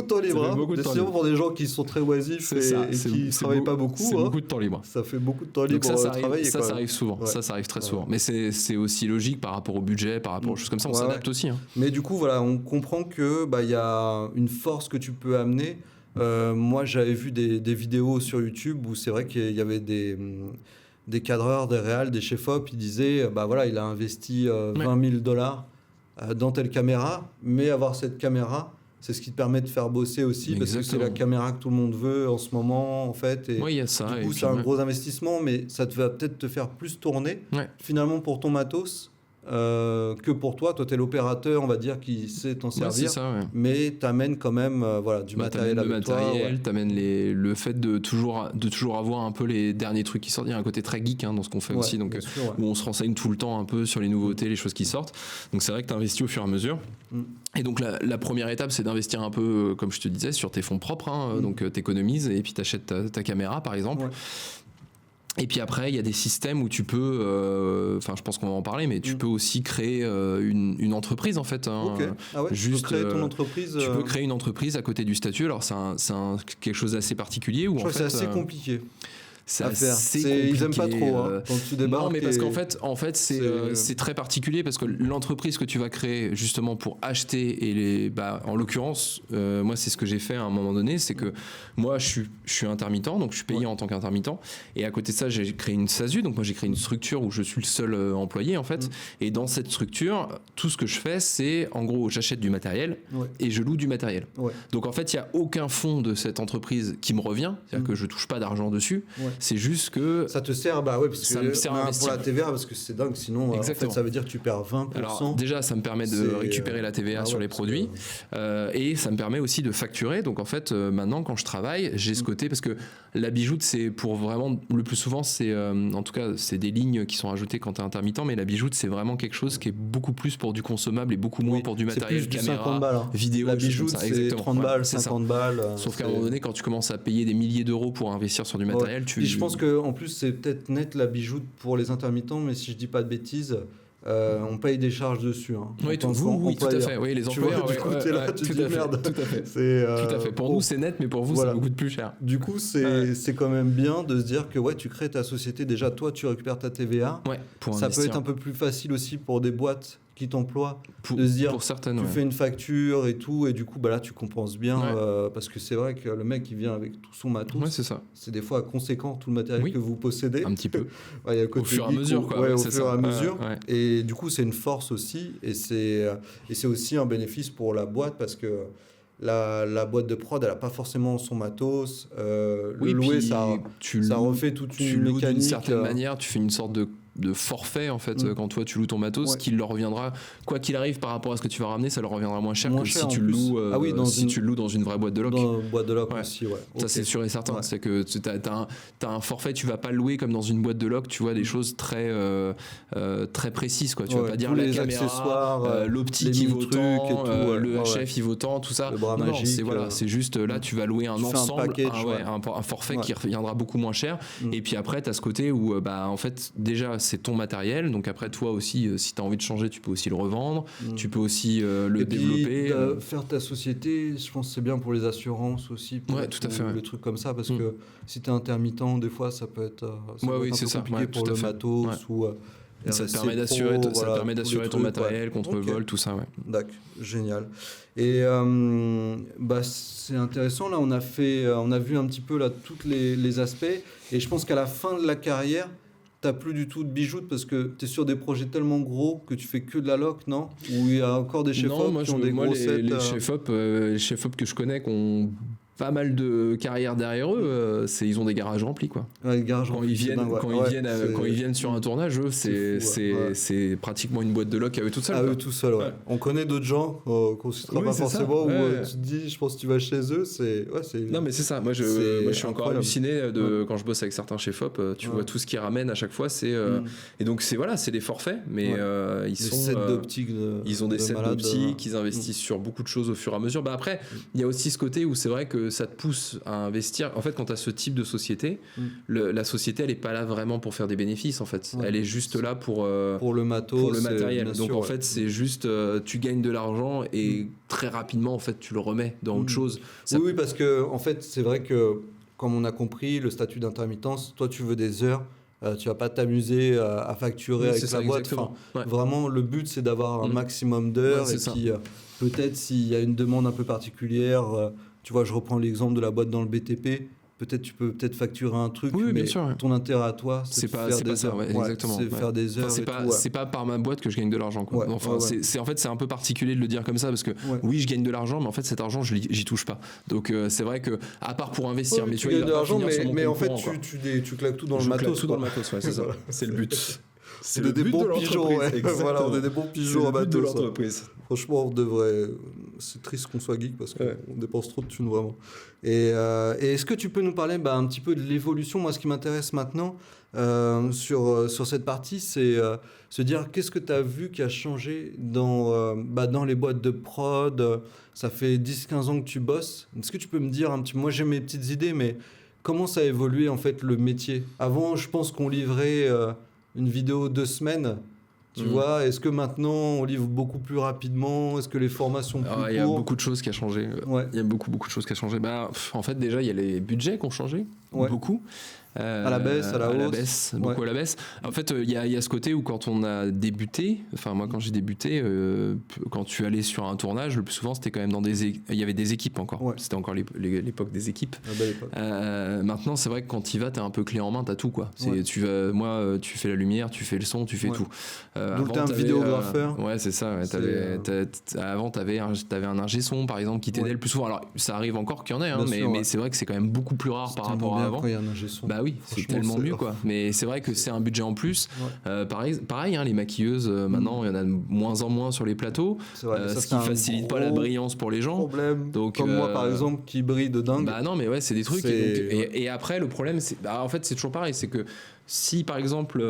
de temps libre. Sinon, pour des gens qui sont très oisifs et qui ne travaillent pas beaucoup, c'est beaucoup de temps libre. Ça fait beaucoup de temps libre pour travailler. Ça arrive souvent. Ouais. Ça arrive très souvent. Mais c'est aussi logique par rapport au budget, par rapport aux choses comme ça. On s'adapte aussi. Hein. Mais du coup, voilà, on comprend que y a une force que tu peux amener. Moi, j'avais vu des vidéos sur YouTube où c'est vrai qu'il y avait des cadreurs, des réals, des chefs-op, ils disaient, voilà, il a investi $20 000 dans telle caméra, mais avoir cette caméra, c'est ce qui te permet de faire bosser aussi, parce que c'est la caméra que tout le monde veut en ce moment, en fait. Et il y a ça. Du coup, c'est un gros investissement, mais ça va peut-être te faire plus tourner, finalement, pour ton matos, que pour toi. Toi, tu es l'opérateur, on va dire, qui sait t'en servir, mais t'amènes quand même du matériel avec toi. T'amènes le fait de toujours avoir un peu les derniers trucs qui sortent. Il y a un côté très geek dans ce qu'on fait aussi, donc où on se renseigne tout le temps un peu sur les nouveautés, les choses qui sortent. Donc c'est vrai que tu investis au fur et à mesure. Et donc la première étape, c'est d'investir un peu, comme je te disais, sur tes fonds propres. Donc t'économises et puis t'achètes ta caméra, par exemple. Et puis après, il y a des systèmes où tu peux, je pense qu'on va en parler, mais tu peux aussi créer une entreprise en fait. Juste, tu peux créer ton entreprise. Tu peux créer une entreprise à côté du statut. Alors c'est quelque chose d'assez particulier où je crois que c'est assez compliqué. C'est assez compliqué. Ils aiment pas trop quand tu débarques. Non, mais parce qu'en fait c'est très particulier parce que l'entreprise que tu vas créer justement pour acheter en l'occurrence, moi c'est ce que j'ai fait à un moment donné, c'est que moi je suis intermittent, donc je suis payé en tant qu'intermittent, et à côté de ça j'ai créé une SASU, donc moi j'ai créé une structure où je suis le seul employé en fait, et dans cette structure tout ce que je fais c'est en gros j'achète du matériel et je loue du matériel. Donc en fait il y a aucun fonds de cette entreprise qui me revient, c'est-à-dire que je touche pas d'argent dessus. C'est juste que ça te sert, parce que ça me sert pour la TVA, parce que c'est dingue, sinon en fait, ça veut dire que tu perds 20%. Alors déjà, ça me permet de récupérer la TVA sur les produits, et ça me permet aussi de facturer. Donc en fait, maintenant, quand je travaille, j'ai ce côté, parce que la bijoute, c'est pour vraiment, le plus souvent, c'est en tout cas, c'est des lignes qui sont ajoutées quand tu es intermittent, mais la bijoute, c'est vraiment quelque chose qui est beaucoup plus pour du consommable et beaucoup moins pour du matériel, caméra, 50 balles, vidéo. La bijoute, c'est 30 balles, 50 balles. Sauf qu'à un moment donné, quand tu commences à payer des milliers d'euros pour investir sur du matériel, je pense qu'en plus, c'est peut-être net la bijoute pour les intermittents, mais si je dis pas de bêtises, on paye des charges dessus. Oui, tout à fait. Oui, les employeurs. Du coup, t'es là, tu te dis merde. Tout à fait. Tout à fait. Pour nous, c'est net, mais pour vous, ça vous coûte plus cher. Du coup, c'est quand même bien de se dire que tu crées ta société. Déjà, toi, tu récupères ta TVA. Ça peut être un peu plus facile aussi pour des boîtes qui t'emploient de se dire pour certaines, tu fais une facture et tout, et du coup là tu compenses bien parce que c'est vrai que le mec il vient avec tout son matos, c'est des fois conséquent tout le matériel que vous possédez un petit peu. Il y a le côté au fur et à mesure au fur et à mesure, et du coup c'est une force aussi, et c'est aussi un bénéfice pour la boîte parce que la boîte de prod elle a pas forcément son matos, le louer ça refait toute une mécanique. D'une certaine manière tu fais une sorte de forfait en fait quand toi tu loues ton matos, qui leur reviendra quoi qu'il arrive par rapport à ce que tu vas ramener, ça leur reviendra moins cher que si tu le loues tu le loues dans une vraie boîte de loc. Dans une boîte de loc aussi, ça c'est sûr et certain. C'est que t'as un forfait, tu vas pas le louer comme dans une boîte de loc, tu vois des choses très très précises quoi. Tu vas pas dire la caméra, l'optique il vaut tant, le HF il vaut tant, tout ça. Non, c'est juste là tu vas louer un ensemble, un forfait qui reviendra beaucoup moins cher. Et puis après t'as ce côté où en fait déjà c'est ton matériel. Donc après, toi aussi, si tu as envie de changer, tu peux aussi le revendre. Tu peux aussi le développer. Faire ta société, je pense que c'est bien pour les assurances aussi. Ouais, tout à fait. Le truc comme ça, parce que si tu es intermittent, des fois, ça peut être, un peu compliqué pour le matos ou... Ça te permet d'assurer ton matériel contre le vol, tout ça. Ouais. D'accord, génial. Et c'est intéressant, là on a vu un petit peu là, tous les aspects, et je pense qu'à la fin de la carrière, tu n'as plus du tout de bijoute parce que tu es sur des projets tellement gros que tu fais que de la loc, non? Ou il y a encore des chefs-op qui ont des gros sets les chefs-op que je connais qui ont pas mal de carrières derrière eux, ils ont des garages remplis, quoi. Ouais, les garages quand ils viennent sur un tournage, eux, c'est pratiquement une boîte de loc à eux tout seuls. À eux tout seuls, ouais. On connaît d'autres gens qu'on ne citera pas forcément, où tu te dis, je pense que tu vas chez eux, Non, mais c'est ça. Moi, je suis encore halluciné quand je bosse avec certains chefs-op. Tu vois tout ce qu'ils ramènent à chaque fois. Et donc, c'est des forfaits, mais ils ont des sets d'optiques, ils investissent sur beaucoup de choses au fur et à mesure. Après, il y a aussi ce côté où c'est vrai que ça te pousse à investir. En fait, quand tu as ce type de société, la société, elle n'est pas là vraiment pour faire des bénéfices, en fait. Elle est juste là pour le matos, pour le matériel. Donc, en fait, c'est juste, tu gagnes de l'argent et très rapidement, en fait, tu le remets dans autre chose. Oui, parce que, en fait, c'est vrai que, comme on a compris, le statut d'intermittence, toi, tu veux des heures. Tu vas pas t'amuser à facturer avec la boîte. Vraiment, le but, c'est d'avoir un maximum d'heures. Et puis, peut-être, s'il y a une demande un peu particulière... Tu vois, je reprends l'exemple de la boîte dans le BTP. Peut-être tu peux facturer un truc, mais bien sûr, ton intérêt à toi, c'est de faire des heures. Exactement. C'est faire des heures. C'est pas par ma boîte que je gagne de l'argent, quoi. C'est en fait, c'est un peu particulier de le dire comme ça parce que oui, je gagne de l'argent, mais en fait, cet argent, j'y touche pas. Donc c'est vrai que à part pour investir, mais tu gagnes de l'argent, mais en fait, tu claques tout dans le matos. Tout dans le matos, c'est ça. C'est le but. C'est des bons pigeons, voilà, on est des bons pigeons à matos. De l'entreprise. Franchement, on devrait. C'est triste qu'on soit geek parce qu'on dépense trop de thunes vraiment. Et est-ce que tu peux nous parler un petit peu de l'évolution? Moi, ce qui m'intéresse maintenant sur cette partie, c'est se dire qu'est-ce que tu as vu qui a changé dans les boîtes de prod. Ça fait 10-15 ans que tu bosses. Est-ce que tu peux me dire un petit... Moi, j'ai mes petites idées, mais comment ça a évolué en fait le métier? Avant, je pense qu'on livrait une vidéo 2 semaines. Tu vois, est-ce que maintenant on livre beaucoup plus rapidement? Est-ce que les formats sont plus courts? Il y a beaucoup de choses qui ont changé. Il y a beaucoup de choses qui ont changé. En fait, déjà, il y a les budgets qui ont changé. Beaucoup. À la baisse, à la hausse. Beaucoup à la baisse. En fait, il y a ce côté où quand on a débuté, enfin moi quand j'ai débuté, quand tu allais sur un tournage, le plus souvent c'était quand même il y avait des équipes encore. C'était encore l'époque des équipes. Maintenant, c'est vrai que quand tu y vas, t'es un peu clé en main, t'as tout, quoi. Tu fais la lumière, tu fais le son, tu fais tout. Donc t'es un vidéographeur. Ouais, c'est ça. Avant, t'avais un ingé son, par exemple, qui t'aidait le plus souvent. Alors, ça arrive encore qu'il y en ait, mais c'est vrai que c'est quand même beaucoup plus rare par rapport à avant. Quand il y a un ingé son. Oui, c'est tellement mieux, quoi. Mais c'est vrai que c'est un budget en plus. Pareil, les maquilleuses, maintenant, il y en a de moins en moins sur les plateaux, ce qui facilite pas la brillance pour les gens. Donc, comme moi, par exemple, qui brille de dingue. Non, mais ouais, c'est des trucs. Et après, le problème, en fait, c'est toujours pareil, c'est que si, par exemple,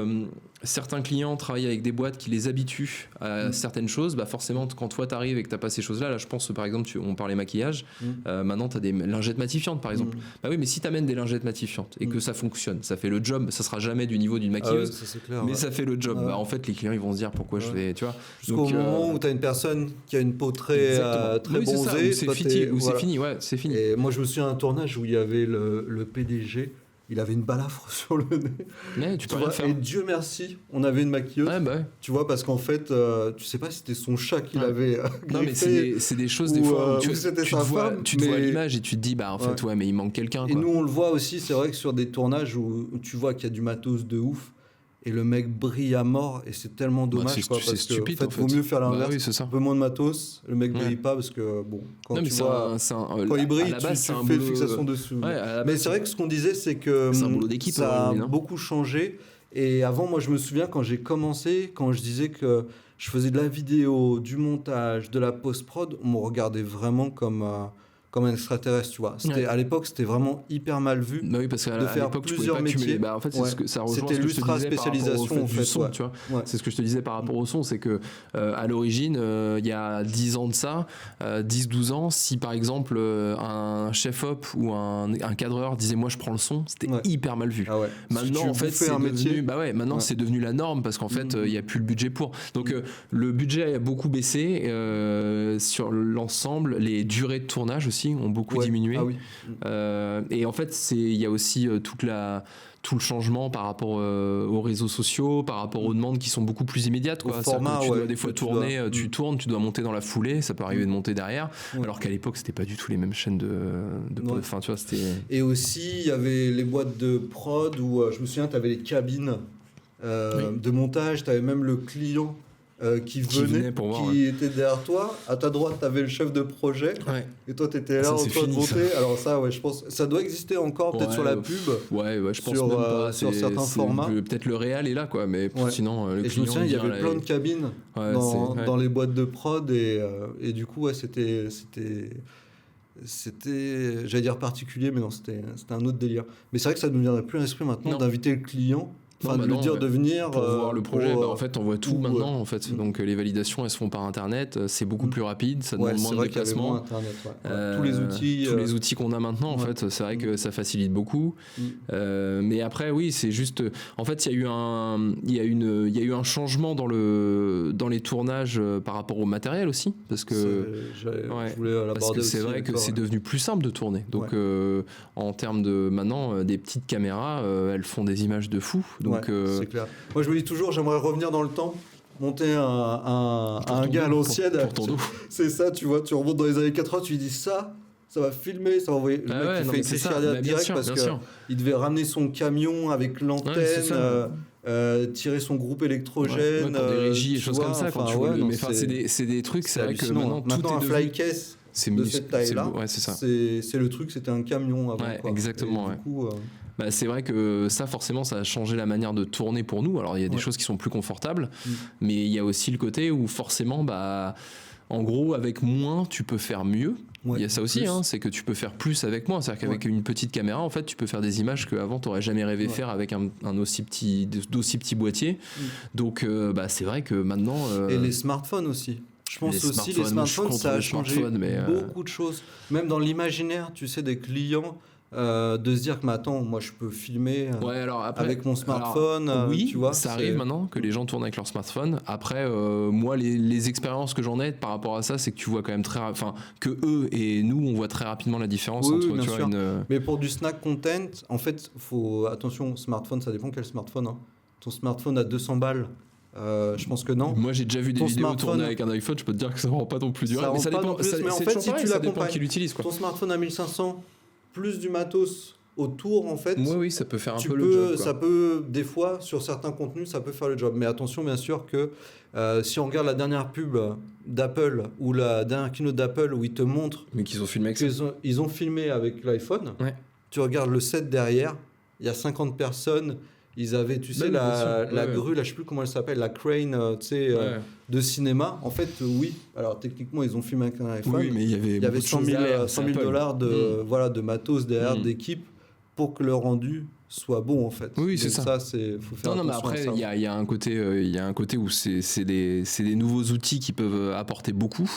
certains clients travaillent avec des boîtes qui les habituent à certaines choses, forcément, quand toi t'arrives et que t'as pas ces choses-là, là, je pense, par exemple, on parlait maquillage, maintenant t'as des lingettes matifiantes, par exemple. Oui, mais si t'amènes des lingettes matifiantes et que ça fonctionne, ça fait le job, ça sera jamais du niveau d'une maquilleuse, ça, c'est clair, mais ça fait le job. En fait, les clients, ils vont se dire pourquoi je vais, tu vois. Jusqu'au moment où t'as une personne qui a une peau très bronzée, c'est fini, c'est fini. Et moi, je me souviens d'un tournage où il y avait le PDG. Il avait une balafre sur le nez. Mais tu peux rien faire. Et Dieu merci, on avait une maquilleuse. Tu vois, parce qu'en fait, tu sais pas si c'était son chat qui l'avait. Non, mais c'est des choses, des fois, où tu te vois l'image et tu te dis, en fait, mais il manque quelqu'un. Et nous, on le voit aussi, c'est vrai que sur des tournages où tu vois qu'il y a du matos de ouf. Et le mec brille à mort et c'est tellement dommage c'est stupide, en fait, vaut mieux faire l'inverse. Un peu moins de matos, le mec brille pas parce que quand il brille, tu fais fixation dessus. Mais c'est vrai que ce qu'on disait, c'est que c'est un boulot d'équipe, ça a beaucoup changé. Et avant, moi je me souviens quand j'ai commencé, quand je disais que je faisais de la vidéo, du montage, de la post-prod, on me regardait vraiment comme comme un extraterrestre, tu vois. À l'époque, c'était vraiment hyper mal vu. Bah oui, parce qu'à de faire l'époque, plusieurs métiers. En fait, c'est ce que ça rejoint. C'était l'ultra spécialisation en fait. Son, tu vois. C'est ce que je te disais par rapport au son, c'est que à l'origine, il y a 10 ans de ça, 10-12 ans, si par exemple un chef-op ou un cadreur disait moi je prends le son, c'était hyper mal vu. Maintenant, en fait, c'est devenu la norme parce qu'en fait, il n'y a plus le budget pour. Donc, le budget a beaucoup baissé sur l'ensemble, les durées de tournage aussi ont beaucoup diminué. Et en fait, il y a aussi tout le changement par rapport aux réseaux sociaux, par rapport aux demandes qui sont beaucoup plus immédiates. Quoi. Format, tu dois des fois tourner, tu tournes, tu dois monter dans la foulée, ça peut arriver de monter derrière, alors qu'à l'époque, c'était pas du tout les mêmes chaînes de enfin, tu vois, c'était... Et aussi, il y avait les boîtes de prod où, je me souviens, tu avais les cabines de montage, tu avais même le client qui venait pour voir, était derrière toi. À ta droite, tu avais le chef de projet. Et toi, tu étais là en train de monter. Ça. Alors ça, je pense ça doit exister encore, peut-être sur la pub. Je pense même pas. Sur certains formats. Peut-être le réel est là, quoi. Mais sinon, le client... je me souviens, il y avait plein de cabines dans les boîtes de prod. Et du coup, c'était, j'allais dire particulier, mais non, c'était un autre délire. Mais c'est vrai que ça ne nous viendrait plus à l'esprit maintenant d'inviter le client. Enfin, de lui dire de venir pour voir le projet. En fait, on voit tout maintenant. En fait, donc les validations, elles se font par Internet. C'est beaucoup plus rapide. Ça demande moins de déplacement. Tous les outils qu'on a maintenant, en fait, c'est vrai que ça facilite beaucoup. Mais après, oui, c'est juste. En fait, il y a eu un changement dans les tournages par rapport au matériel aussi, parce que c'est vrai que c'est devenu plus simple de tourner. Donc, en termes de maintenant, des petites caméras, elles font des images de fou. Donc, c'est clair. Moi, je me dis toujours, j'aimerais revenir dans le temps, monter un gars à l'ancienne. C'est ça, tu vois, tu remontes dans les années 80, tu lui dis ça va filmer, ça va envoyer. Le mec qui fait une session direct parce qu'il devait ramener son camion avec l'antenne. Tirer son groupe électrogène pour des régies et choses comme ça quand tu vois mais c'est des trucs, c'est vrai que maintenant un flycase de cette taille-là, c'est le truc, c'était un camion avant. Exactement. Du coup, c'est vrai que ça, forcément, ça a changé la manière de tourner pour nous. Alors, il y a des choses qui sont plus confortables, mais il y a aussi le côté où forcément, en gros, avec moins, tu peux faire mieux. Il y a ça aussi, c'est que tu peux faire plus avec moins. C'est-à-dire qu'avec une petite caméra, en fait, tu peux faire des images qu'avant, tu n'aurais jamais rêvé faire avec d'aussi petits boîtiers. Donc, c'est vrai que maintenant... Et les smartphones aussi. Je pense aussi les smartphones, ça a changé beaucoup de choses. Même dans l'imaginaire, tu sais, des clients... de se dire que attends, moi je peux filmer avec mon smartphone. Oui, tu vois, ça arrive maintenant que les gens tournent avec leur smartphone. Après, moi, les expériences que j'en ai par rapport à ça, c'est que tu vois quand même que eux et nous, on voit très rapidement la différence entre. Tu vois, mais pour du snack content, en fait, attention, smartphone, ça dépend quel smartphone. Ton smartphone à 200 balles. Je pense que non. Moi j'ai déjà vu des vidéos tournées avec un iPhone, je peux te dire que ça rend pas non plus durable. Mais ça dépend. Mais en fait, si tu l'accompagnes, qui l'utilise, quoi. Ton smartphone à 1500 plus du matos autour, en fait. Oui, ça peut faire un peu le job. Ça peut, des fois, sur certains contenus, ça peut faire le job. Mais attention, bien sûr, que si on regarde la dernière pub d'Apple ou la dernière keynote d'Apple où ils te montrent. Mais qu'ils ont filmé avec ça. Ils ont filmé avec l'iPhone. Tu regardes le set derrière, il y a 50 personnes. Ils avaient, tu sais, la grue, là, je sais plus comment elle s'appelle, la crane, tu sais, de cinéma. En fait, oui. Alors, techniquement, ils ont filmé avec un iPhone. Oui, mais il y avait $100 000 de matos derrière d'équipe pour que le rendu soit bon, en fait. Oui, c'est ça. Faut faire attention. Mais après, il y a un côté où c'est des nouveaux outils qui peuvent apporter beaucoup.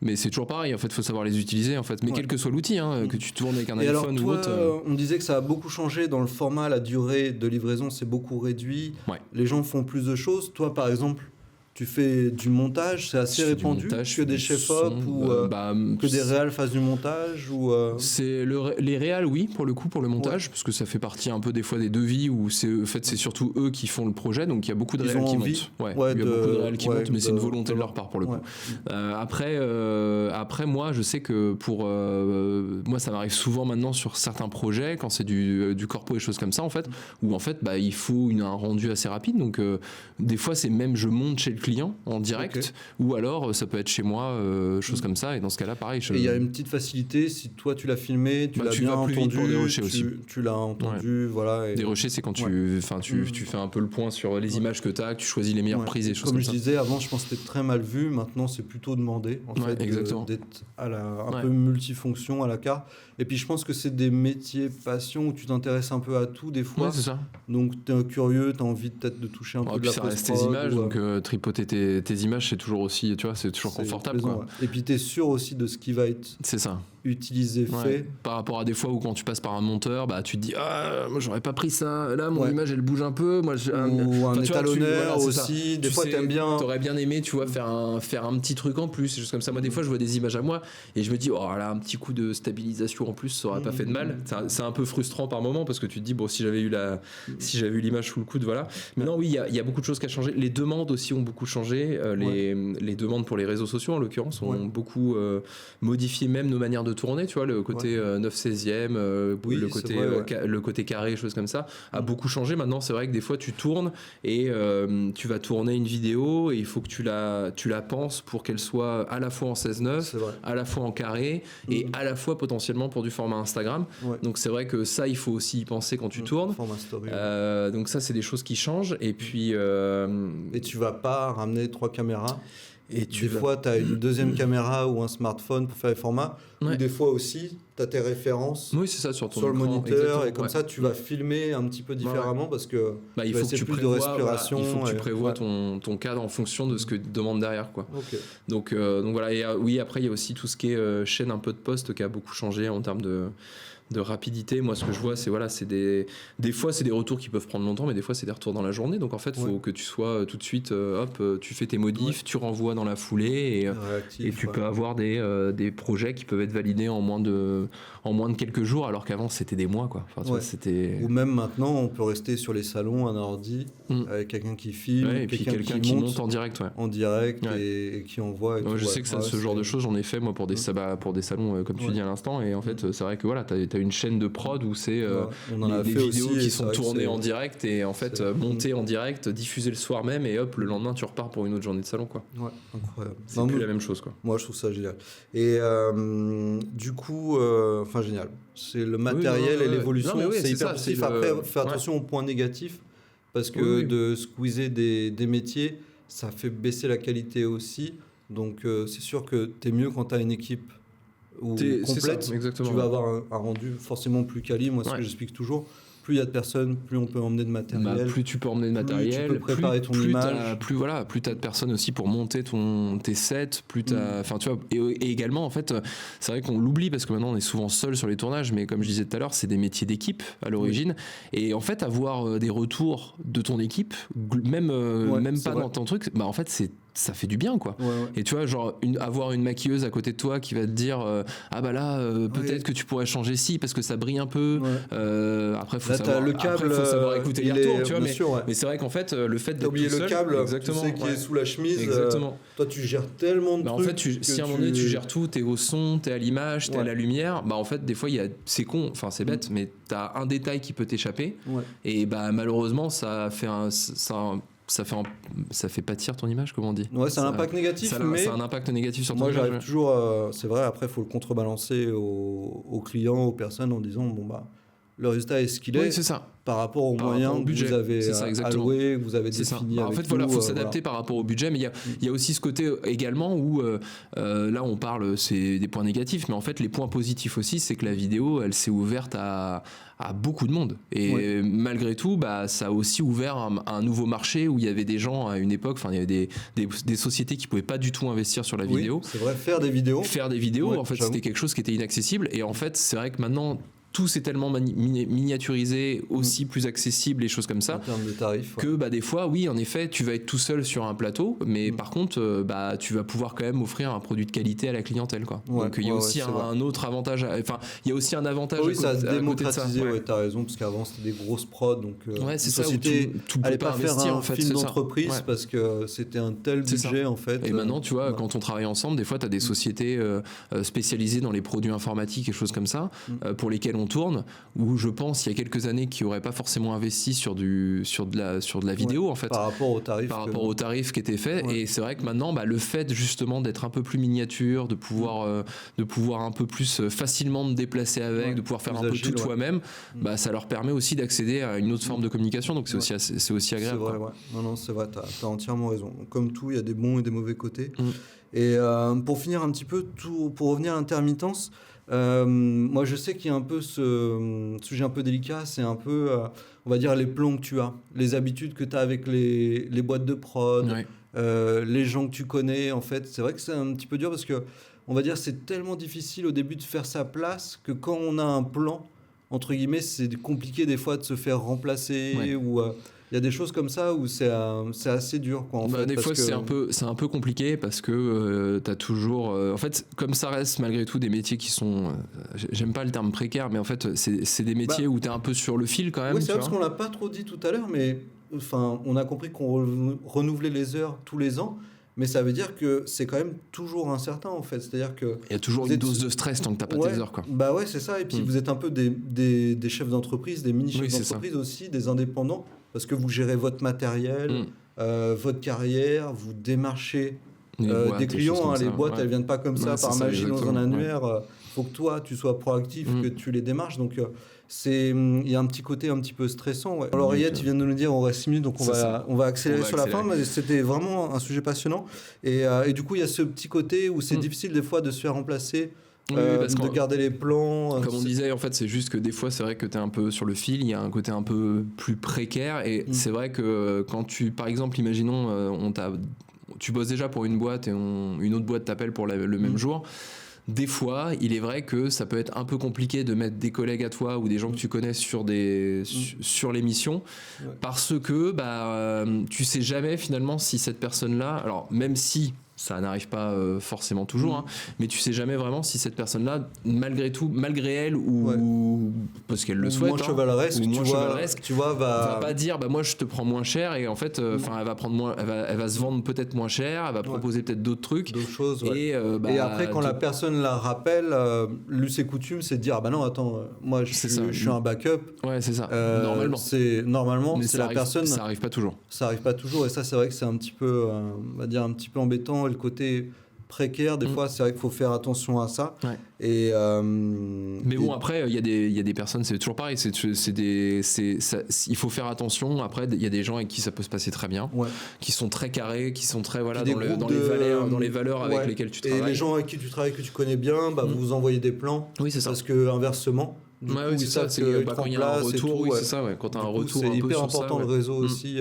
Mais c'est toujours pareil, en fait, il faut savoir les utiliser, en fait. Mais quel que soit l'outil, que tu tournes avec un iPhone ou autre. On disait que ça a beaucoup changé dans le format, la durée de livraison s'est beaucoup réduit. Les gens font plus de choses. Toi, par exemple, tu fais du montage, c'est assez répandu que des chefs-op ou que des réals fassent du montage ou C'est les réals, oui, pour le coup, pour le montage, parce que ça fait partie un peu des fois des devis où c'est surtout eux qui font le projet, donc il y a beaucoup de réals qui montent. Il y a beaucoup de réals qui montent, mais c'est une volonté de leur part pour le coup. Après, moi, je sais que moi, ça m'arrive souvent maintenant sur certains projets, quand c'est du corpo et choses comme ça, en fait, où en fait, il faut un rendu assez rapide, donc des fois, c'est même je monte chez le client client en direct, ou alors ça peut être chez moi, choses comme ça. Et dans ce cas-là, pareil. Et il y a une petite facilité, si toi tu l'as filmé, tu l'as bien entendu, pour des rushers aussi. Tu l'as entendu, voilà. Et... Des rushers, c'est quand tu fais un peu le point sur les images que tu as, que tu choisis les meilleures prises et choses comme ça. Comme je disais, avant, je pense que c'était très mal vu. Maintenant, c'est plutôt demandé, en fait, d'être un peu multifonction à la carte. Et puis, je pense que c'est des métiers passion où tu t'intéresses un peu à tout des fois. Ouais, c'est ça. Donc, tu es curieux, tu as envie peut-être de toucher un peu de la post-prod. Ça reste tes images, donc tripoter tes images, c'est toujours aussi, tu vois, c'est toujours confortable. Plaisant, quoi. Et puis, tu es sûr aussi de ce qui va être utilisé, fait. Par rapport à des fois où quand tu passes par un monteur, bah, tu te dis moi j'aurais pas pris ça, là mon image elle bouge un peu, moi ou un étalonneur aussi, des fois t'aimes bien. T'aurais bien aimé, tu vois, faire un petit truc en plus, juste comme ça. Moi des fois je vois des images à moi et je me dis là un petit coup de stabilisation en plus ça aurait pas fait de mal. C'est un peu frustrant par moment parce que tu te dis si j'avais eu l'image sous le coude, voilà. Maintenant oui, il y a beaucoup de choses qui ont changé. Les demandes aussi ont beaucoup changé. Les demandes pour les réseaux sociaux en l'occurrence ont beaucoup modifié même nos manières de tourner, tu vois, le côté 9/16e, le côté carré, choses comme ça, a beaucoup changé. Maintenant, c'est vrai que des fois, tu tournes et tu vas tourner une vidéo et il faut que tu la penses pour qu'elle soit à la fois en 16:9, à la fois en carré et à la fois potentiellement pour du format Instagram. Donc, c'est vrai que ça, il faut aussi y penser quand tu tournes. Format story. Donc, ça, c'est des choses qui changent. Et puis... Et tu vas pas ramener 3 caméras. Et des fois, tu as une deuxième caméra ou un smartphone pour faire les formats. Ou des fois aussi, tu as tes références c'est ça, sur le moniteur. Et comme ça, tu vas filmer un petit peu différemment parce que il faut que tu prévois, de respiration. Il faut que tu prévois ton cadre en fonction de ce que tu demandes derrière, quoi. Donc voilà. Et après, il y a aussi tout ce qui est chaîne un peu de poste qui a beaucoup changé en termes de rapidité. Moi, ce que je vois, c'est des fois, c'est des retours qui peuvent prendre longtemps, mais des fois, c'est des retours dans la journée. Donc, en fait, il faut que tu sois tout de suite, tu fais tes modifs, tu renvoies dans la foulée et tu peux avoir des projets qui peuvent être validés en moins de quelques jours, alors qu'avant, c'était des mois, quoi. Enfin, tu vois, ou même maintenant, on peut rester sur les salons, un ordi, avec quelqu'un qui filme, et puis quelqu'un qui monte en direct. En direct et qui envoie. Je sais que ce genre de choses, j'en ai fait, moi, pour des salons, comme tu dis à l'instant. Et en fait, c'est vrai que voilà, t'as une chaîne de prod où c'est des vidéos qui sont tournées en direct et en fait montées en direct, diffusées le soir même et hop, le lendemain tu repars pour une autre journée de salon, quoi. Incroyable. C'est plus la même chose, quoi. Moi je trouve ça génial. Et du coup, génial. C'est le matériel et l'évolution, c'est hyper positif. Après, fais attention aux points négatifs parce que de squeezer des métiers, ça fait baisser la qualité aussi. Donc c'est sûr que t'es mieux quand t'as une équipe complète, tu vas avoir un rendu forcément plus quali. Moi, ce que j'explique toujours, plus il y a de personnes, plus on peut emmener de matériel. Plus tu peux emmener de matériel, tu peux préparer ton image. Plus t'as de personnes aussi pour monter tes sets, plus t'as, enfin tu vois, et également en fait, c'est vrai qu'on l'oublie parce que maintenant on est souvent seul sur les tournages, mais comme je disais tout à l'heure, c'est des métiers d'équipe à l'origine, et en fait avoir des retours de ton équipe, même pas dans ton truc, en fait ça fait du bien, quoi. Et tu vois, genre avoir une maquilleuse à côté de toi qui va te dire peut-être que tu pourrais changer ci parce que ça brille un peu. Après faut savoir écouter les retours, tu vois, mais c'est vrai qu'en fait le fait d'être oublié tout seul, le câble, tu sais, qui est sous la chemise. Exactement. Toi tu gères tellement de trucs. En fait, si à un moment donné tu gères tout, t'es au son, t'es à l'image, t'es à la lumière, en fait des fois c'est con, enfin c'est bête, mais t'as un détail qui peut t'échapper et malheureusement ça fait pâtir ton image, comment on dit. C'est un impact négatif, mais c'est un impact négatif sur ton image. Moi, j'arrive toujours, c'est vrai, après, il faut le contrebalancer aux clients, aux personnes en disant, le résultat est ce qu'il est. C'est ça. Par rapport aux moyens que vous avez alloués, que vous avez définis avec en fait, il faut s'adapter par rapport au budget, mais il y a aussi ce côté également où, là, on parle, c'est des points négatifs, mais en fait, les points positifs aussi, c'est que la vidéo, elle s'est ouverte à beaucoup de monde. Et malgré tout, ça a aussi ouvert un nouveau marché où il y avait des gens à une époque, il y avait des sociétés qui pouvaient pas du tout investir sur la vidéo. C'est vrai, faire des vidéos, en fait, c'était quelque chose qui était inaccessible. Et en fait, c'est vrai que maintenant, tout c'est tellement miniaturisé, aussi plus accessible, les choses comme ça, en termes de tarifs, que des fois, oui, en effet, tu vas être tout seul sur un plateau, mais par contre, tu vas pouvoir quand même offrir un produit de qualité à la clientèle, quoi. Donc il y a aussi un autre avantage, il y a aussi un avantage ça se démocratisé, t'as raison, parce qu'avant c'était des grosses prods, donc c'est ça, société allait pas faire un fait, film d'entreprise parce que c'était un tel budget, en fait. Et maintenant, tu vois, quand on travaille ensemble, des fois, t'as des sociétés spécialisées dans les produits informatiques et choses comme ça, pour lesquelles on tourne, où je pense il y a quelques années qui n'auraient pas forcément investi sur de la vidéo en fait. Par rapport au tarif. Au tarif qui était fait. Et c'est vrai que maintenant, le fait justement d'être un peu plus miniature, de pouvoir un peu plus facilement te déplacer avec, de pouvoir faire un peu tout toi-même, ça leur permet aussi d'accéder à une autre forme de communication. Donc c'est aussi agréable. C'est vrai, ouais. Non, c'est vrai, t'as entièrement raison. Comme tout, il y a des bons et des mauvais côtés. Et pour finir un petit peu, pour revenir à l'intermittence, moi je sais qu'il y a un peu ce sujet un peu délicat, c'est un peu, on va dire, les plans que tu as, les habitudes que tu as avec les boîtes de prod, les gens que tu connais, en fait. C'est vrai que c'est un petit peu dur parce que, on va dire, c'est tellement difficile au début de faire sa place que quand on a un plan, entre guillemets, c'est compliqué des fois de se faire remplacer ou... Il y a des choses comme ça où c'est assez dur, quoi, en fait. Des fois, c'est un peu compliqué parce que tu as toujours... en fait, comme ça reste malgré tout des métiers qui sont... j'aime pas le terme précaire, mais en fait, c'est des métiers où tu es un peu sur le fil quand même. Oui, c'est vrai parce qu'on l'a pas trop dit tout à l'heure, mais on a compris qu'on renouvelait les heures tous les ans. Mais ça veut dire que c'est quand même toujours incertain, en fait. C'est-à-dire que... Il y a toujours une dose de stress tant que tu n'as pas tes heures, quoi. Bah ouais, c'est ça. Et puis vous êtes un peu des chefs d'entreprise, des mini-chefs d'entreprise aussi, des indépendants, parce que vous gérez votre matériel, votre carrière, vous démarchez des clients. Les boîtes, elles ne viennent pas comme ça, par magie, dans un annuaire. Faut que toi, tu sois proactif, que tu les démarches. Donc, il y a un petit côté un petit peu stressant. Ouais. Alors, Yet, tu viens de nous le dire, on reste 6 minutes, donc on va accélérer sur la fin. Mais c'était vraiment un sujet passionnant. Et du coup, il y a ce petit côté où c'est difficile des fois de se faire remplacer. De garder les plans. Comme on disait, en fait, c'est juste que des fois, c'est vrai que tu es un peu sur le fil, il y a un côté un peu plus précaire. Et c'est vrai que quand tu, par exemple, imaginons, tu bosses déjà pour une boîte et une autre boîte t'appelle pour le même jour. Des fois, il est vrai que ça peut être un peu compliqué de mettre des collègues à toi ou des gens que tu connais sur les missions parce que tu sais jamais finalement si cette personne-là, alors même si ça n'arrive pas forcément toujours, mais tu sais jamais vraiment si cette personne-là, malgré elle ou parce qu'elle le souhaite, moins chevaleresque, tu vois, va pas dire moi je te prends moins cher et en fait, elle va prendre moins, elle va se vendre peut-être moins cher, elle va proposer peut-être d'autres trucs, d'autres choses. Et après quand la personne la rappelle, lui c'est coutume, c'est de dire non attends, moi je suis un backup. Ouais, c'est ça. Normalement, mais c'est la personne. Ça arrive pas toujours. Ça arrive pas toujours et ça c'est vrai que c'est un petit peu, on va dire un petit peu embêtant. Le côté précaire, des fois, c'est vrai qu'il faut faire attention à ça. Et, mais bon, après, il y a des personnes, c'est toujours pareil. Il faut faire attention. Après, il y a des gens avec qui ça peut se passer très bien, qui sont très carrés, qui sont très dans les valeurs avec lesquelles tu travailles. Et les gens avec qui tu travailles, que tu connais bien, vous vous envoyez des plans. Oui, c'est ça. Parce que inversement. C'est ça. Quand il y a un retour, c'est ça. Quand tu as un retour, c'est hyper important le réseau aussi.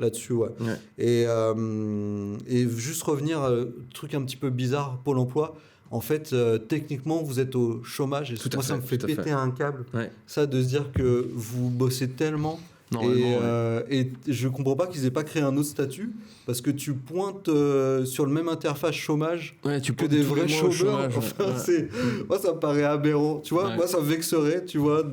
Là-dessus, Et juste revenir, truc un petit peu bizarre, Pôle emploi. En fait, techniquement, vous êtes au chômage. Et moi, ça me fait péter un câble. Ça, de se dire que vous bossez tellement. Et je comprends pas qu'ils aient pas créé un autre statut parce que tu pointes sur le même interface chômage que des vrais chômeurs. Moi, ça me paraît aberrant. Tu vois, moi, ça me vexerait, tu vois,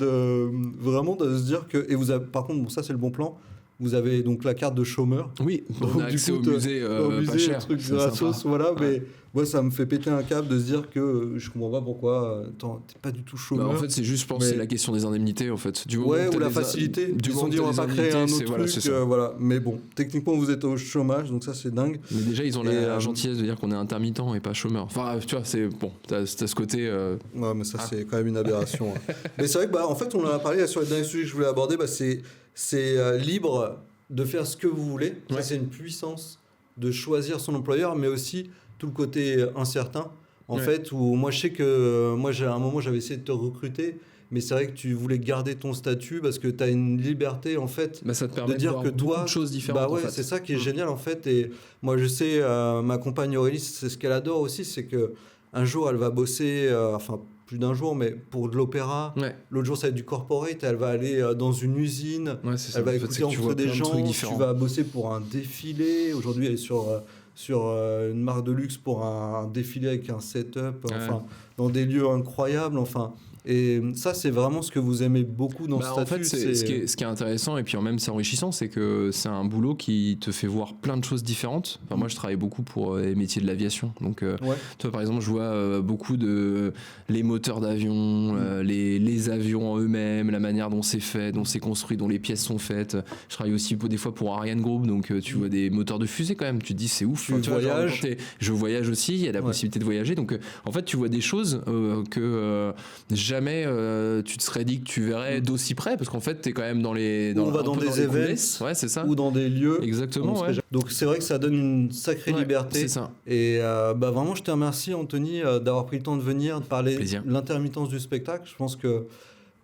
vraiment de se dire que. Et vous avez, par contre, ça, c'est le bon plan. Vous avez donc la carte de chômeur. Oui, on a accès au musée, pas cher. Truc gratos, voilà, mais moi ça me fait péter un câble de se dire que je comprends pas pourquoi t'es pas du tout chômeur. En fait, c'est juste, je pense, c'est la question des indemnités en fait. Du moment ou la facilité. Ils se sont dit on va pas créer un autre truc, voilà. Mais bon, techniquement vous êtes au chômage, donc ça c'est dingue. Mais déjà ils ont la gentillesse de dire qu'on est intermittent et pas chômeur. Enfin, tu vois, c'est bon, t'as ce côté. Ouais, mais ça c'est quand même une aberration. Mais c'est vrai que en fait on en a parlé sur les derniers sujets que je voulais aborder, c'est libre de faire ce que vous voulez. Ça, c'est une puissance de choisir son employeur, mais aussi tout le côté incertain. En fait, où moi, je sais que à un moment, j'avais essayé de te recruter, mais c'est vrai que tu voulais garder ton statut parce que tu as une liberté, en fait, ça te permet de dire que toi, de choses différentes. En fait. C'est ça qui est génial, en fait. Et moi, je sais, ma compagne Aurélie, c'est ce qu'elle adore aussi, c'est que un jour, elle va bosser, plus d'un jour, mais pour de l'opéra. L'autre jour, ça va être du corporate. Elle va aller dans une usine. Elle va écouter entre des gens. Tu vas bosser pour un défilé. Aujourd'hui, elle est sur une marque de luxe pour un défilé avec un setup. Dans des lieux incroyables. Et ça, c'est vraiment ce que vous aimez beaucoup dans ce statut. En fait, ce qui est intéressant et puis même c'est enrichissant, c'est que c'est un boulot qui te fait voir plein de choses différentes. Enfin, moi, je travaille beaucoup pour les métiers de l'aviation. Donc, toi, par exemple, je vois beaucoup de les moteurs d'avion, les avions en eux-mêmes, la manière dont c'est fait, dont c'est construit, dont les pièces sont faites. Je travaille aussi des fois pour Ariane Group, donc tu vois des moteurs de fusée quand même. Tu te dis, c'est ouf. Tu voyages. Je voyage aussi, il y a la possibilité de voyager. Donc, en fait, tu vois des choses que jamais tu te serais dit que tu verrais d'aussi près, parce qu'en fait, tu es quand même dans des events, ouais, c'est ça. Ou dans des lieux. Exactement. Ouais. Donc c'est vrai que ça donne une sacrée liberté. C'est ça. Et vraiment, je te remercie, Anthony, d'avoir pris le temps de venir, de parler Plaisir. de l'intermittence du spectacle.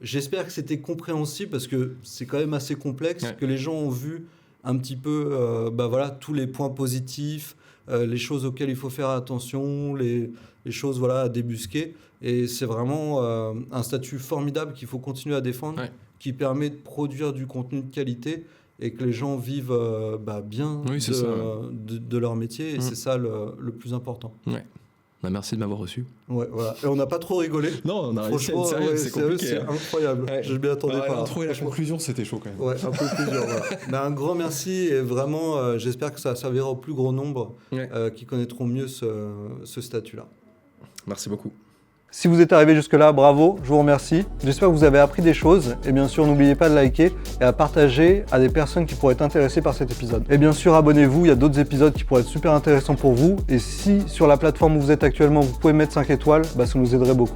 J'espère que c'était compréhensible, parce que c'est quand même assez complexe, que les gens ont vu un petit peu tous les points positifs, les choses auxquelles il faut faire attention, les choses à débusquer. Et c'est vraiment un statut formidable qu'il faut continuer à défendre, qui permet de produire du contenu de qualité et que les gens vivent bien de leur métier. Et c'est ça le plus important. Ouais. Merci de m'avoir reçu. Ouais, voilà. Et on n'a pas trop rigolé. Non, on a réussi à être sérieux, c'est compliqué. C'est incroyable. Je ne m'y attendais pas. L'intro et la conclusion, c'était chaud quand même. Ouais, un peu plus dur. Voilà. Un grand merci et vraiment, j'espère que ça servira au plus grand nombre qui connaîtront mieux ce statut-là. Merci beaucoup. Si vous êtes arrivé jusque-là, bravo, je vous remercie. J'espère que vous avez appris des choses. Et bien sûr, n'oubliez pas de liker et à partager à des personnes qui pourraient être intéressées par cet épisode. Et bien sûr, abonnez-vous, il y a d'autres épisodes qui pourraient être super intéressants pour vous. Et si sur la plateforme où vous êtes actuellement, vous pouvez mettre 5 étoiles, ça nous aiderait beaucoup.